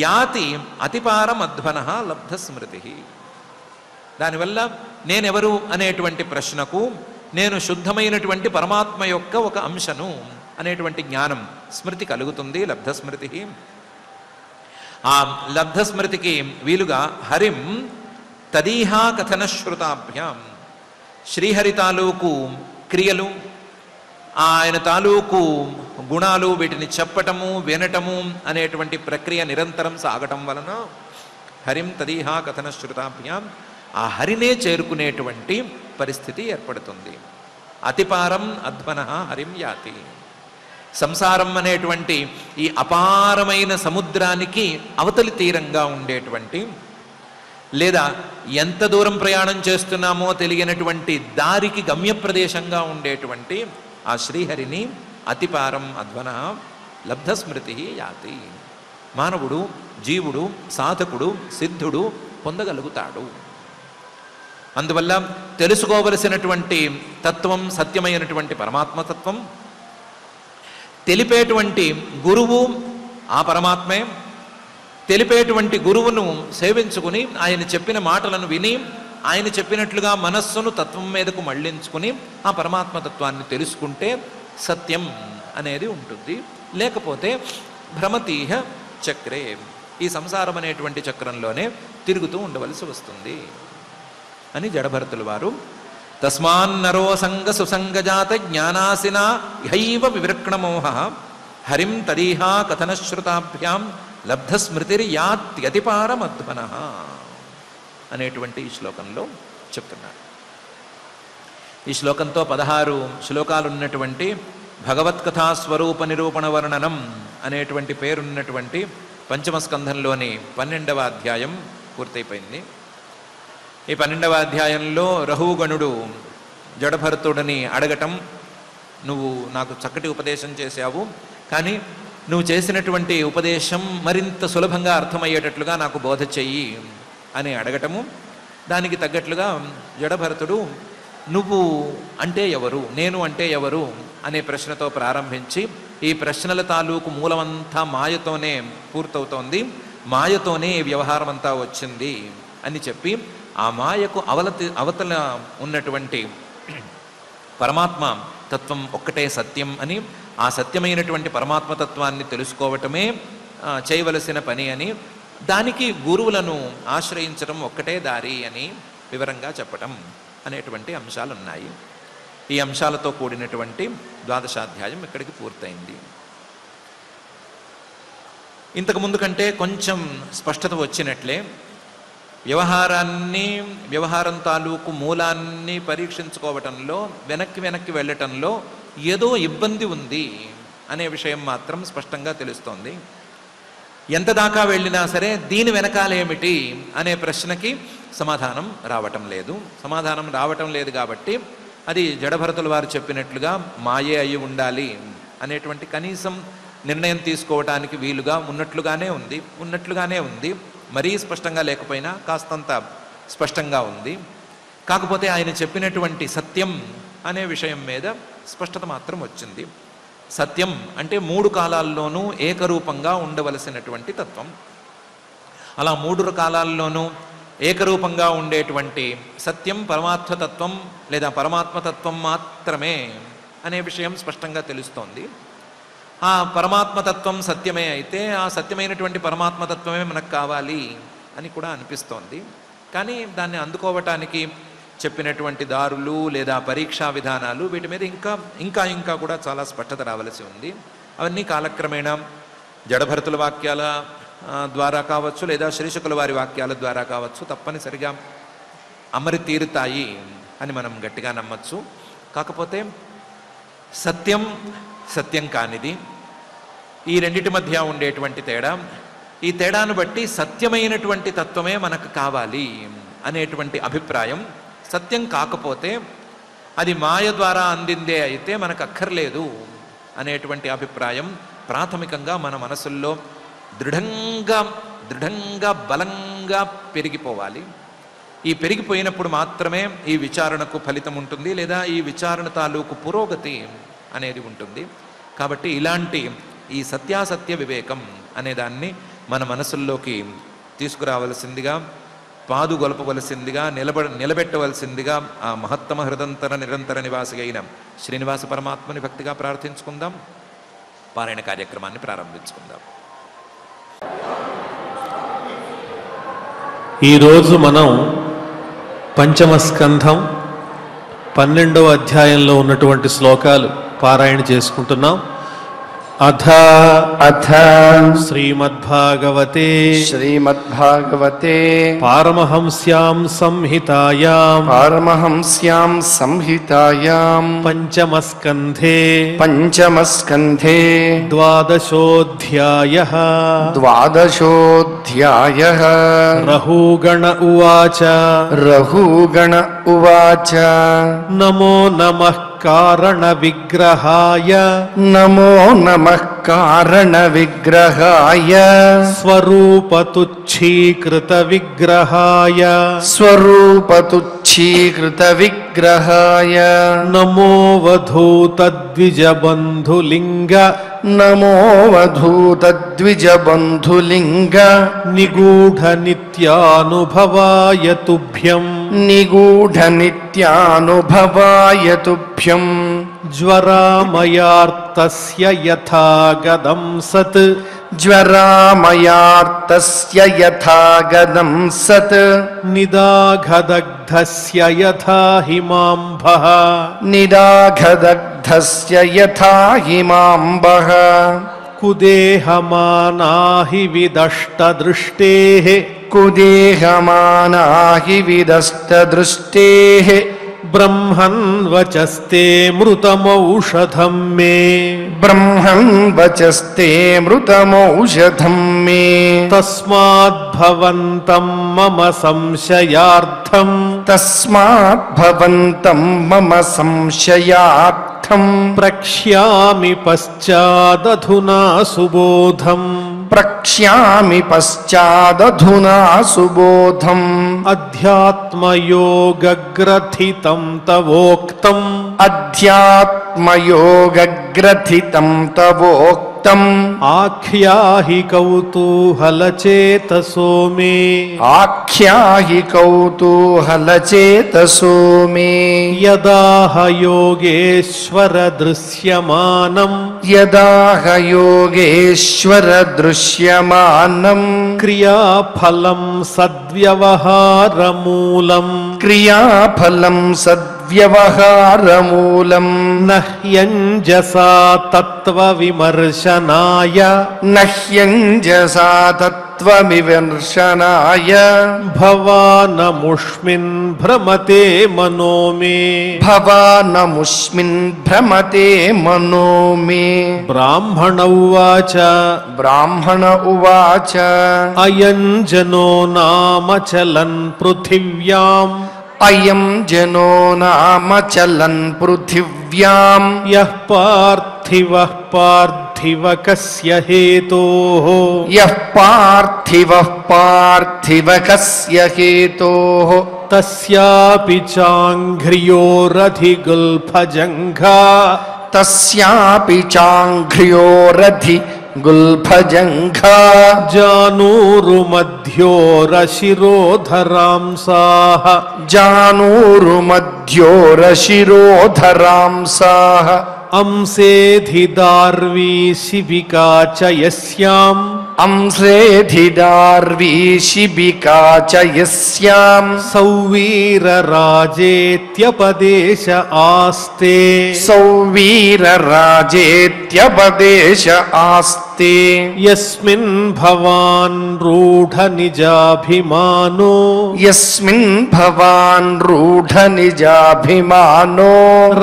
యాతి అతిపారమధ్వన లబ్ధస్మృతి. దానివల్ల నేనెవరు అనేటువంటి ప్రశ్నకు నేను శుద్ధమైనటువంటి పరమాత్మ యొక్క ఒక అంశను అనేటువంటి జ్ఞానం, స్మృతి కలుగుతుంది, లబ్ధస్మృతి. ఆ లబ్ధస్మృతికి వీలుగా హరిం తదీహా కథనశ్రుతాభ్యాం, శ్రీహరి తాలూకు క్రియలు, ఆయన తాలూకు గుణాలు, వీటిని చెప్పటము, వినటము అనేటువంటి ప్రక్రియ నిరంతరం సాగటం వలన హరిం తదీహా కథనశ్రుతాభ్యాం, ఆ హరినే చేరుకునేటువంటి పరిస్థితి ఏర్పడుతుంది. అతిపారం అధ్వన హరిం యాతి. సంసారం అనేటువంటి ఈ అపారమైన సముద్రానికి అవతలి తీరంగా ఉండేటువంటి, లేదా ఎంత దూరం ప్రయాణం చేస్తున్నామో తెలియనటువంటి దారికి గమ్యప్రదేశంగా ఉండేటువంటి ఆ శ్రీహరిని అతిపారం అధ్వన లబ్ధస్మృతి యాతి. మానవుడు, జీవుడు, సాధకుడు, సిద్ధుడు పొందగలుగుతాడు. అందువల్ల తెలుసుకోవలసినటువంటి తత్వం సత్యమైనటువంటి పరమాత్మతత్వం, తెలిపేటువంటి గురువు ఆ పరమాత్మే. తెలిపేటువంటి గురువును సేవించుకుని ఆయన చెప్పిన మాటలను విని ఆయన చెప్పినట్లుగా మనస్సును తత్వం మీదకు మళ్లించుకుని ఆ పరమాత్మతత్వాన్ని తెలుసుకుంటే సత్యం అనేది ఉంటుంది. లేకపోతే భ్రమతీహ చక్రే, ఈ సంసారం అనేటువంటి చక్రంలోనే తిరుగుతూ ఉండవలసి వస్తుంది అని జడభరతుల వారు తస్మాన్నరో సంగ సుసంగజాత జ్ఞానాసినా ఇహైవ వివృక్ణమోహ హరిం తదీహా కథనశ్రుతాభ్యాం లబ్ధస్మృతిర్యాత్యతిపారమధ్వన అనేటువంటి ఈ శ్లోకంలో చెప్తున్నారు. ఈ శ్లోకంతో 16 శ్లోకాలు ఉన్నటువంటి భగవత్కథా స్వరూప నిరూపణ వర్ణనం అనేటువంటి పేరున్నటువంటి పంచమ స్కంధంలోని 12వ అధ్యాయం పూర్తయిపోయింది. ఈ 12వ అధ్యాయంలో రఘుగణుడు జడభరతుడిని అడగటం, నువ్వు నాకు చక్కటి ఉపదేశం చేశావు, కానీ నువ్వు చేసినటువంటి ఉపదేశం మరింత సులభంగా అర్థమయ్యేటట్లుగా నాకు బోధ చెయ్యి అని అడగటము, దానికి తగ్గట్లుగా జడభరతుడు నువ్వు అంటే ఎవరు, నేను అంటే ఎవరు అనే ప్రశ్నతో ప్రారంభించి ఈ ప్రశ్నల తాలూకు మూలమంతా మాయతోనే పూర్తవుతోంది, మాయతోనే ఈ వ్యవహారం అంతా వచ్చింది అని చెప్పి ఆ మాయకు అవతల ఉన్నటువంటి పరమాత్మ తత్వం ఒక్కటే సత్యం అని, ఆ సత్యమైనటువంటి పరమాత్మతత్వాన్ని తెలుసుకోవటమే చేయవలసిన పని అని, దానికి గురువులను ఆశ్రయించడం ఒక్కటే దారి అని వివరంగా చెప్పటం అనేటువంటి అంశాలు ఉన్నాయి. ఈ అంశాలతో కూడినటువంటి 12వ అధ్యాయం ఇక్కడికి పూర్తయింది. ఇంతకు ముందు కంటే కొంచెం స్పష్టత వచ్చినట్లే వ్యవహారం తాలూకు మూలాన్ని పరీక్షించుకోవటంలో వెనక్కి వెళ్ళటంలో ఏదో ఇబ్బంది ఉంది అనే విషయం మాత్రం స్పష్టంగా తెలుస్తోంది. ఎంత దాకా వెళ్ళినా సరే దీని వెనకాలేమిటి అనే ప్రశ్నకి సమాధానం రావటం లేదు కాబట్టి అది జడభరతుల వారు చెప్పినట్లుగా మాయే అయి ఉండాలి అనేటువంటి కనీసం నిర్ణయం తీసుకోవటానికి వీలుగా ఉన్నట్లుగానే ఉంది. మరీ స్పష్టంగా లేకపోయినా కాస్తంత స్పష్టంగా ఉంది. కాకపోతే ఆయన చెప్పినటువంటి సత్యం అనే విషయం మీద స్పష్టత మాత్రం వచ్చింది. సత్యం అంటే 3 కాలాల్లోనూ ఏకరూపంగా ఉండవలసినటువంటి తత్వం. అలా 3 కాలాల్లోనూ ఏకరూపంగా ఉండేటువంటి సత్యం పరమాత్మతత్వం లేదా పరమాత్మతత్వం మాత్రమే అనే విషయం స్పష్టంగా తెలుస్తోంది. ఆ పరమాత్మతత్వం సత్యమే అయితే ఆ సత్యమైనటువంటి పరమాత్మతత్వమే మనకు కావాలి అని కూడా అనిపిస్తోంది. కానీ దాన్ని అందుకోవటానికి చెప్పినటువంటి దారులు లేదా పరీక్షా విధానాలు వీటి మీద ఇంకా కూడా చాలా స్పష్టత రావలసి ఉంది. అవన్నీ కాలక్రమేణా జడభరతుల వాక్యాల ద్వారా కావచ్చు లేదా శ్రీశుకుల వారి వాక్యాల ద్వారా కావచ్చు తప్పనిసరిగా అమరి తీరుతాయి అని మనం గట్టిగా నమ్మచ్చు. కాకపోతే సత్యం కానిది ఈ రెండిటి మధ్య ఉండేటువంటి తేడా, ఈ తేడాను బట్టి సత్యమైనటువంటి తత్వమే మనకు కావాలి అనేటువంటి అభిప్రాయం, సత్యం కాకపోతే అది మాయ ద్వారా అందిందే అయితే మనకు అక్కర్లేదు అనేటువంటి అభిప్రాయం ప్రాథమికంగా మన మనసుల్లో దృఢంగా బలంగా పెరిగిపోవాలి. ఈ పెరిగిపోయినప్పుడు మాత్రమే ఈ విచారణకు ఫలితం ఉంటుంది లేదా ఈ విచారణ తాలూకు పురోగతి అనేది ఉంటుంది. కాబట్టి ఇలాంటి ఈ సత్యాసత్య వివేకం అనేదాన్ని మన మనసుల్లోకి తీసుకురావలసిందిగా, పాదుగొలపవలసిందిగా, నిలబెట్టవలసిందిగా ఆ మహత్తమ హృదంతర నిరంతర నివాసి అయిన శ్రీనివాస పరమాత్మని భక్తిగా ప్రార్థించుకుందాం. పారాయణ కార్యక్రమాన్ని ప్రారంభించుకుందాం. ఈరోజు మనం పంచమ స్కంధం 12వ అధ్యాయంలో ఉన్నటువంటి శ్లోకాలు పారాయణ చేసుకుంటున్నాం. అథ శ్రీమద్భాగవతే పారమహంస్యాం సంహితాయాం పంచమస్కంధే ద్వాదశోऽధ్యాయః రహూగణ ఉవాచ నమో నమః కారణ విగ్రహాయ స్వరూపతుచ్చీకృత విగ్రహాయ నమో వధూత ద్విజబంధులింగ నిగూఢ నిత్యానుభవాయ తుభ్యం జ్వరామయార్తస్య యథాగదం సత్ నిదాఘదగ్ధస్య యథా హిమాంబః కుదేహమానాహి విదష్టదృష్టేః బ్రహ్మన్ వచస్తే మృతమౌషధం మే తస్మాద్భవంతం మమ సంశయార్థం ప్రక్ష్యామి పశ్చాదధునా సుబోధం అధ్యాత్మయోగగ్రథితం తవోక్తం ఆఖ్యాహి కౌతూహలచేతసో మే యదాహ యోగేశ్వర దృశ్యమానం క్రియాఫలం సద్వ్యవహారమూలం తద్వ్యవహారమూలం నహ్యంజసా తత్వవిమర్శనాయ నహ్యంజసా తత్వవిమర్శనాయ భవానముష్మిన్ భ్రమతే మనో మే. భవానముష్మిన్ భ్రమతే మనో మే. బ్రాహ్మణ ఉవాచ బ్రాహ్మణ ఉవాచ అయం జనో నామ చలన్ పృథివ్యాం అయం జనో నామ చలన్ పృథివ్యాం యః పార్థివః పార్థివ కస్య హేతోః యః పార్థివః పార్థివ కస్య హేతోః తస్యాపి చాంఘ్రియోరధిగుల్ఫజంఘా తస్యాపి చాంఘ్ర్యోరధి గుల్ఫజంఘా జానూరుమధ్యోరశిరోధరాంసాః జానూరుమధ్యోరశిరోధరాంసాః అంసేధిదార్వీ శిబికా చ యస్యాం అంశ్రేధిదార్వీ శిబికా చ యస్యాం సౌవీరరాజేత్యపదేశ ఆస్తే సౌవీరరాజేత్యపదేశ ఆస్తే యస్మిన్ భవాన్ రూఢ నిజాభిమానో యస్మిన్ భవాన్ రూఢ నిజాభిమానో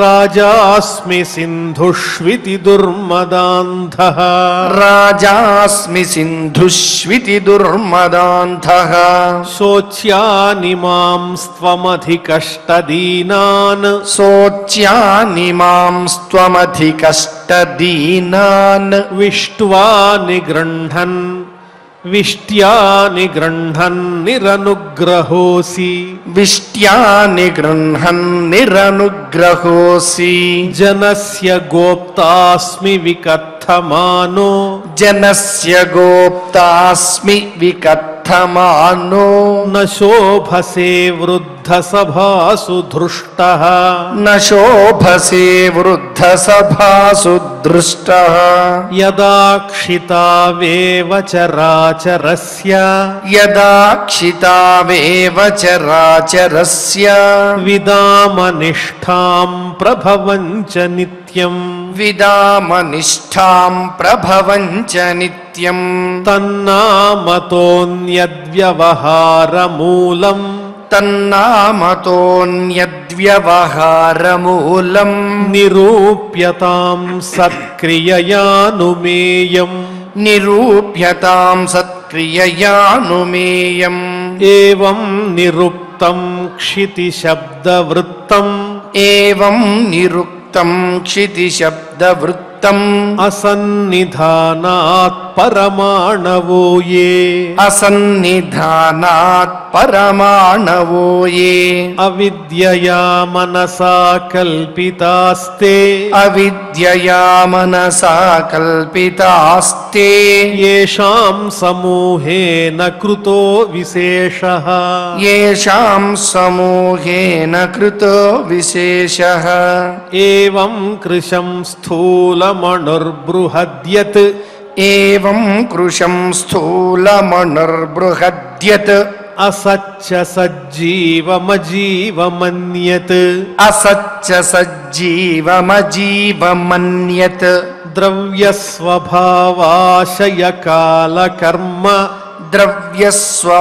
రాజాస్మి సింధుష్వితి దుర్మదాంధః రాజాస్మి సింధుష్వితి దుర్మదాంధః శోచ్యాని మాం స్త్వమధికష్టదీనాన్ శోచ్యాని మాం స్త్వమధికష్టదీనాన్ విష్ట్వా నిగృహ్ణన్ నిరనుగ్రహోసి విష్ట్యాని గృహ్ణన్ నిరనుగ్రహోసి జనస్య గోప్తాస్మి వికథమానో జనస్య గోప్తాస్మి వికథమానో న శోభసే వృద్ధ సభాసు ధృష్టః న శోభసే వృద్ధ సభాసు దృష్టః యదాక్షితావేవ చరాచరస్య యదాక్షితావేవ చరాచరస్య విదామనిష్టాం ప్రభవంచ నిత్యం విదామనిష్టాం ప్రభవంచ నిత్యం తన్నామతోన్యద్వ్యవహారమూలం తన్నామతోన్యద్వ్యవహారమూలం నిరూప్యతాం సత్క్రియయానుమేయం నిరూప్యతాం సత్క్రియయానుమేయం ఏవం నిరుక్తం క్షితిశబ్దవృత్తం ఏవం నిరుక్తం క్షితిశబ్దవృత్తం అసన్నిధానాత్ పరమాణవో ఏ అసన్నిధానాత్ పరమాణవో ఏ అవిద్యయా మనసా కల్పితాస్తే అవిద్యయా మనసా కల్పితాస్తే యేషాం సమూహేన కృతో విశేషః యేషాం సమూహేన కృతో విశేషః ఏవం కృశం స్థూలమణుర్బృహద్యత్ ఏవం కృశం స్థూలమణుర్బృహద్యత్ అసచ్చ సజ్జీవమజీవమన్యత్ అసచ్చ సజ్జీవమజీవమన్యత్ ద్రవ్యస్వభావాశయ కాలకర్మ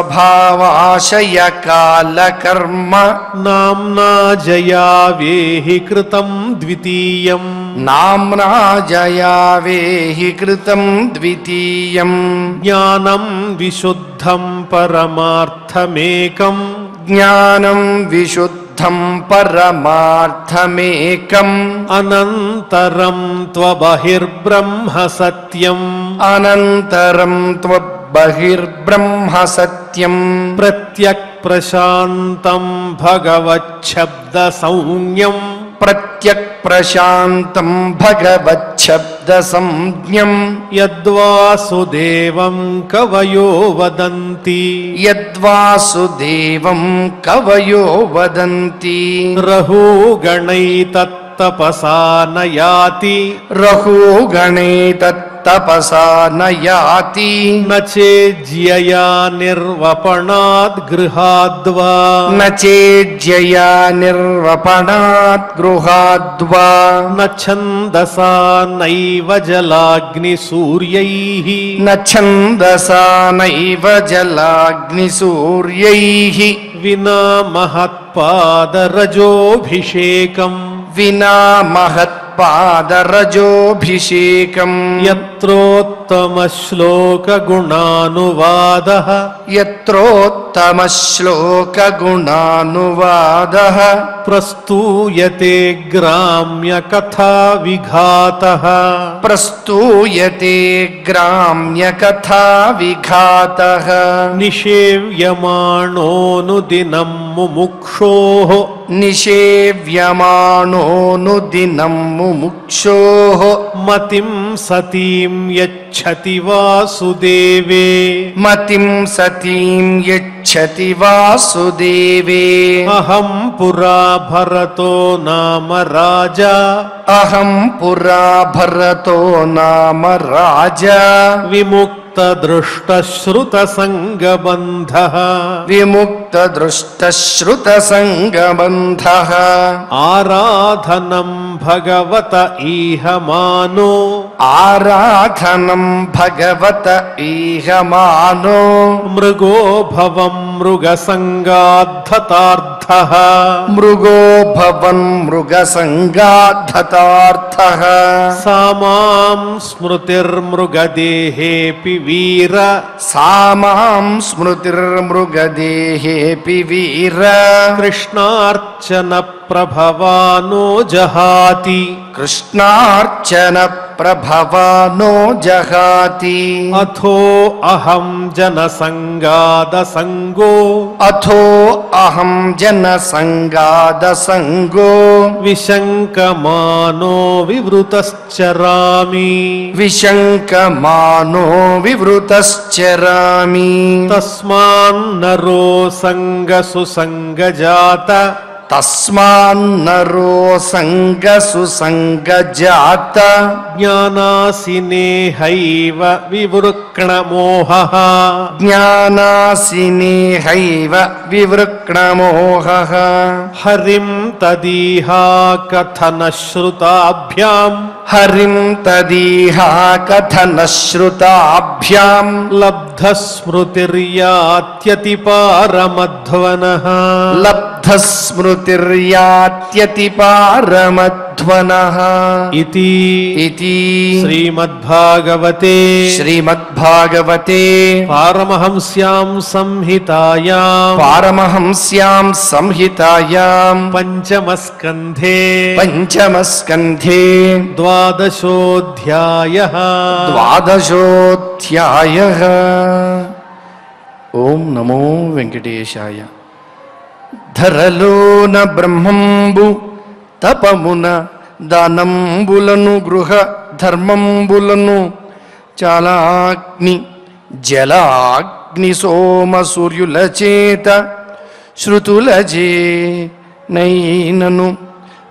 ద్రవ్యస్వభావాశయ కాలకర్మ నామ్నా జయా వేహి కృతం ద్వితీయం నామ్నా జయావేహి కృతం ద్వితీయం జ్ఞానం విశుద్ధం పరమార్థమేకం జ్ఞానం విశుద్ధం పరమార్థమేకం అనంతరం త్వబహిర్బ్రహ్మ సత్యం అనంతరం త్వబహిర్బ్రహ్మ సత్యం ప్రత్యక్ ప్రశాంతం భగవచ్చబ్ద సౌమ్యం ప్రత్యక్ ప్రశాంతం భగవచ్చబ్ద సంజ్ఞం యద్వాసుదేవం కవయో వదంతి యద్వాసుదేవం కవయో వదంతి రహూగణైతత్తపసా నయాతి రహూగణే తత్తపసా తపసా నయాతి నచేజ్యయా నిర్వపణాద్ గృహాద్వా నచేజ్యయా నిర్వపణాత్ గృహాద్వా నఛందసా నైవ జలాగ్ని సూర్యైః నఛందసా నైవ జలాగ్నిసూర్యైః వినా మహత్పాదరజోభిషేకం వినా మహత్పాదరజోభిషేకం యత్రోత్తమ శ్లోక గుణానువాదః యత్రోత్తమ శ్లోక గుణానువాదః ప్రస్తూయతే గ్రామ్య కథా విఘాతః ప్రస్తూయతే గ్రామ్య కథా విఘాతః నిషేవ్యమాణోనుదినం ముముక్షోః నిషేవ్యమాణోనుదినం ముముక్షోః మతిం సతీం యచ్చతి వాసుదేవే మతిం సతీం యచ్చతి వాసుదేవే అహం పురా భరతో నామ రాజా అహం పురా భరతో నామ రాజా విముక్త దృష్ట శ్రుత సంగబంధః విముక్త దృష్ట శ్రుత సంగబంధః ఆరాధనం భగవత ఈహ మానో ఆరాధనం భగవత ఈహ మానో మృగో భవం మృగ సంగాద్ధతార్థః మృగో భవన్ మృగ సంగాద్ధతార్థః సామాం స్మృతిర్మృగదేహేపి వీర సామాం స్మృతిర్మృగదేహేపి వీర కృష్ణార్చన ప్రభవానో జహాతి కృష్ణార్చన ప్రభవానో జహాతి అథో అహం జనసంగాద సంగో అథో అహం జన సంగాద సంగో విశంకమానో వివృతశ్చరామి విశంకమానో వివృతశ్చరామి తస్మాన్నరో సంగసు సంగజాత తస్మాన్నరో సంగసు సంగజాత జ్ఞానాసినేహైవ వివృక్ణమోహః జ్ఞానాసినేహైవ వివృక్ణమోహః హరిం తదీహా కథన శ్రుతాభ్యాం హరిం తదీహా కథన శ్రుతాభ్యాం లబ్ధ స్మృతిర్యాత్యతి పారమధ్వనః లబ్ధ స్మృతిర్యాత్యతి పారమధ్వనః ఇతి ఇతి శ్రీమద్భాగవతే శ్రీమద్భాగవతే పారమహంస్యాం సంహితాయాం పారమహంస్యాం సంహితాయాం పంచమస్కంధే పంచమస్కంధే ద్వాదశోऽధ్యాయః ద్వాదశోऽధ్యాయః. ఓం నమో వెంకటేశాయ. ధరలోన బ్రహ్మంబు తపమున దానంబులను గృహ ధర్మంబులను చాలాగ్ని జలాగ్ని సోమ సూర్యుల చేత శృతులజే నైనను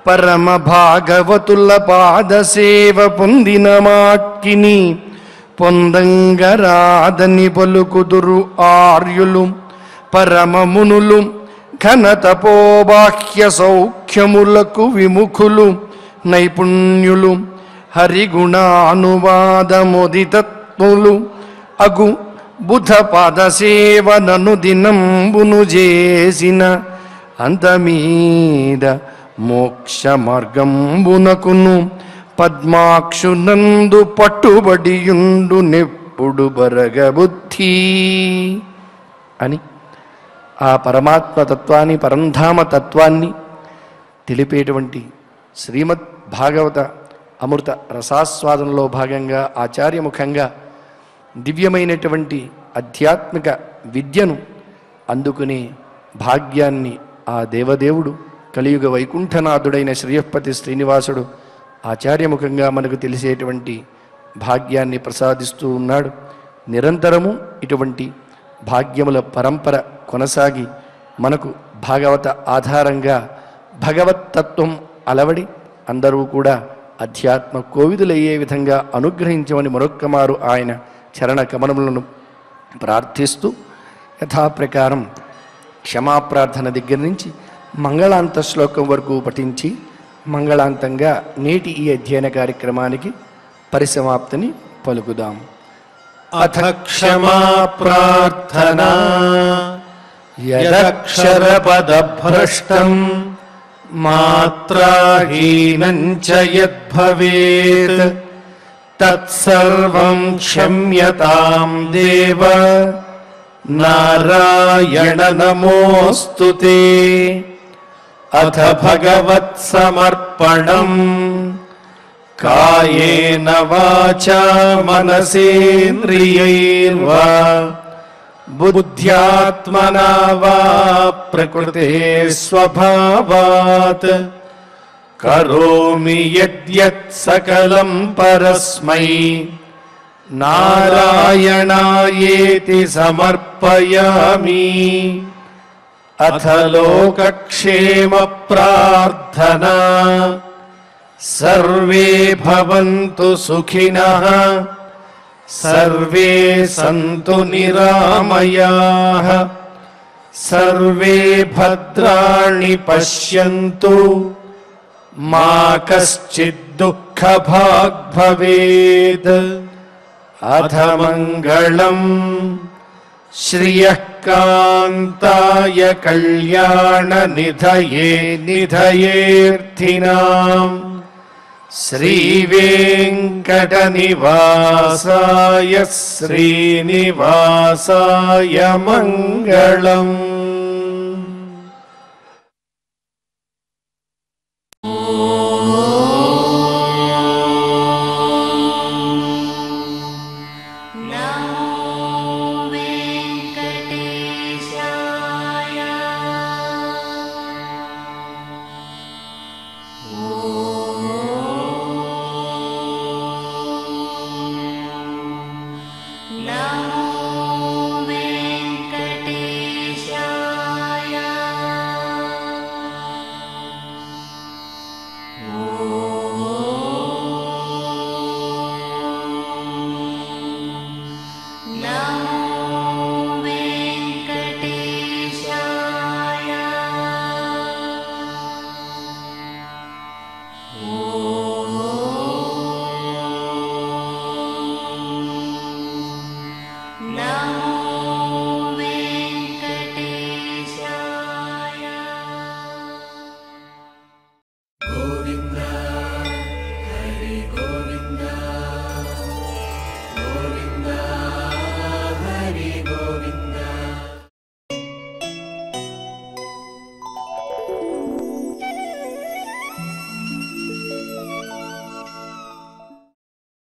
పరమ భాగవతుల పాదసేవ పొందిన మాట్కిని పొందంగరాదని పలుకుదురు ఆర్యులు పరమమునులు ఘనతపోబాహ్య సౌఖ్యములకు విముఖులు నైపుణ్యులు హరిగుణానువాదముదితత్ములు అగు బుధ పాదసేవనను దినంబును చేసిన అంతమీద మోక్ష మార్గంబునకును పద్మాక్షునందు పట్టుబడియుండు నెప్పుడు బరగబుద్ధి అని ఆ పరమాత్మ తత్వాన్ని పరంధామ తత్వాన్ని తెలిపేటువంటి శ్రీమద్ భాగవత అమృత రసాస్వాదనలో భాగంగా ఆచార్యముఖంగా దివ్యమైనటువంటి ఆధ్యాత్మిక విద్యను అందుకునే భాగ్యాన్ని ఆ దేవదేవుడు కలియుగ వైకుంఠనాథుడైన శ్రీయపతి శ్రీనివాసుడు ఆచార్యముఖంగా మనకు తెలిసేటువంటి భాగ్యాన్ని ప్రసాదిస్తూ ఉన్నాడు. నిరంతరము ఇటువంటి భాగ్యముల పరంపర కొనసాగి మనకు భాగవత ఆధారంగా భగవతత్వం అలవడి అందరూ కూడా అధ్యాత్మ కోవిదులయ్యే విధంగా అనుగ్రహించమని మరొక్కమారు ఆయన చరణ కమలములను ప్రార్థిస్తూ యథాప్రకారం క్షమాప్రార్థన దగ్గర నుంచి మంగళాంత శ్లోకం వరకు పఠించి మంగళాంతంగా నేటి ఈ అధ్యయన కార్యక్రమానికి పరిసమాప్తిని పలుకుదాం. అథ క్షమా ప్రార్థనా యదక్షరపదభ్రష్టం మాత్రాహీనం చ యద్భవేత్ తత్సర్వం క్షమ్యతాం దేవ నారాయణ నమోస్తుతే. అథ భగవత్సమర్పణం కాయేన వాచా మనసేంద్రియైర్వా బుద్ధ్యాత్మనా వా ప్రకృతే స్వభావాత్ కరోమి యద్యత్ సకలం పరస్మై నారాయణాయేతి సమర్పయామి. అథ లోకక్షేమ ప్రార్థనా సర్వే భవంతు సుఖినః సర్వే సంతు నిరామయాః సర్వే భద్రాణి పశ్యంతు మా కశ్చిద్ దుఃఖభాగ్ భవేత్. అథ మంగళం శ్రియః కాంతాయ కళ్యాణ నిధయే నిధయేర్థినాం శ్రీవేంకట నివాసాయ శ్రీనివాసాయ మంగళం. ఓం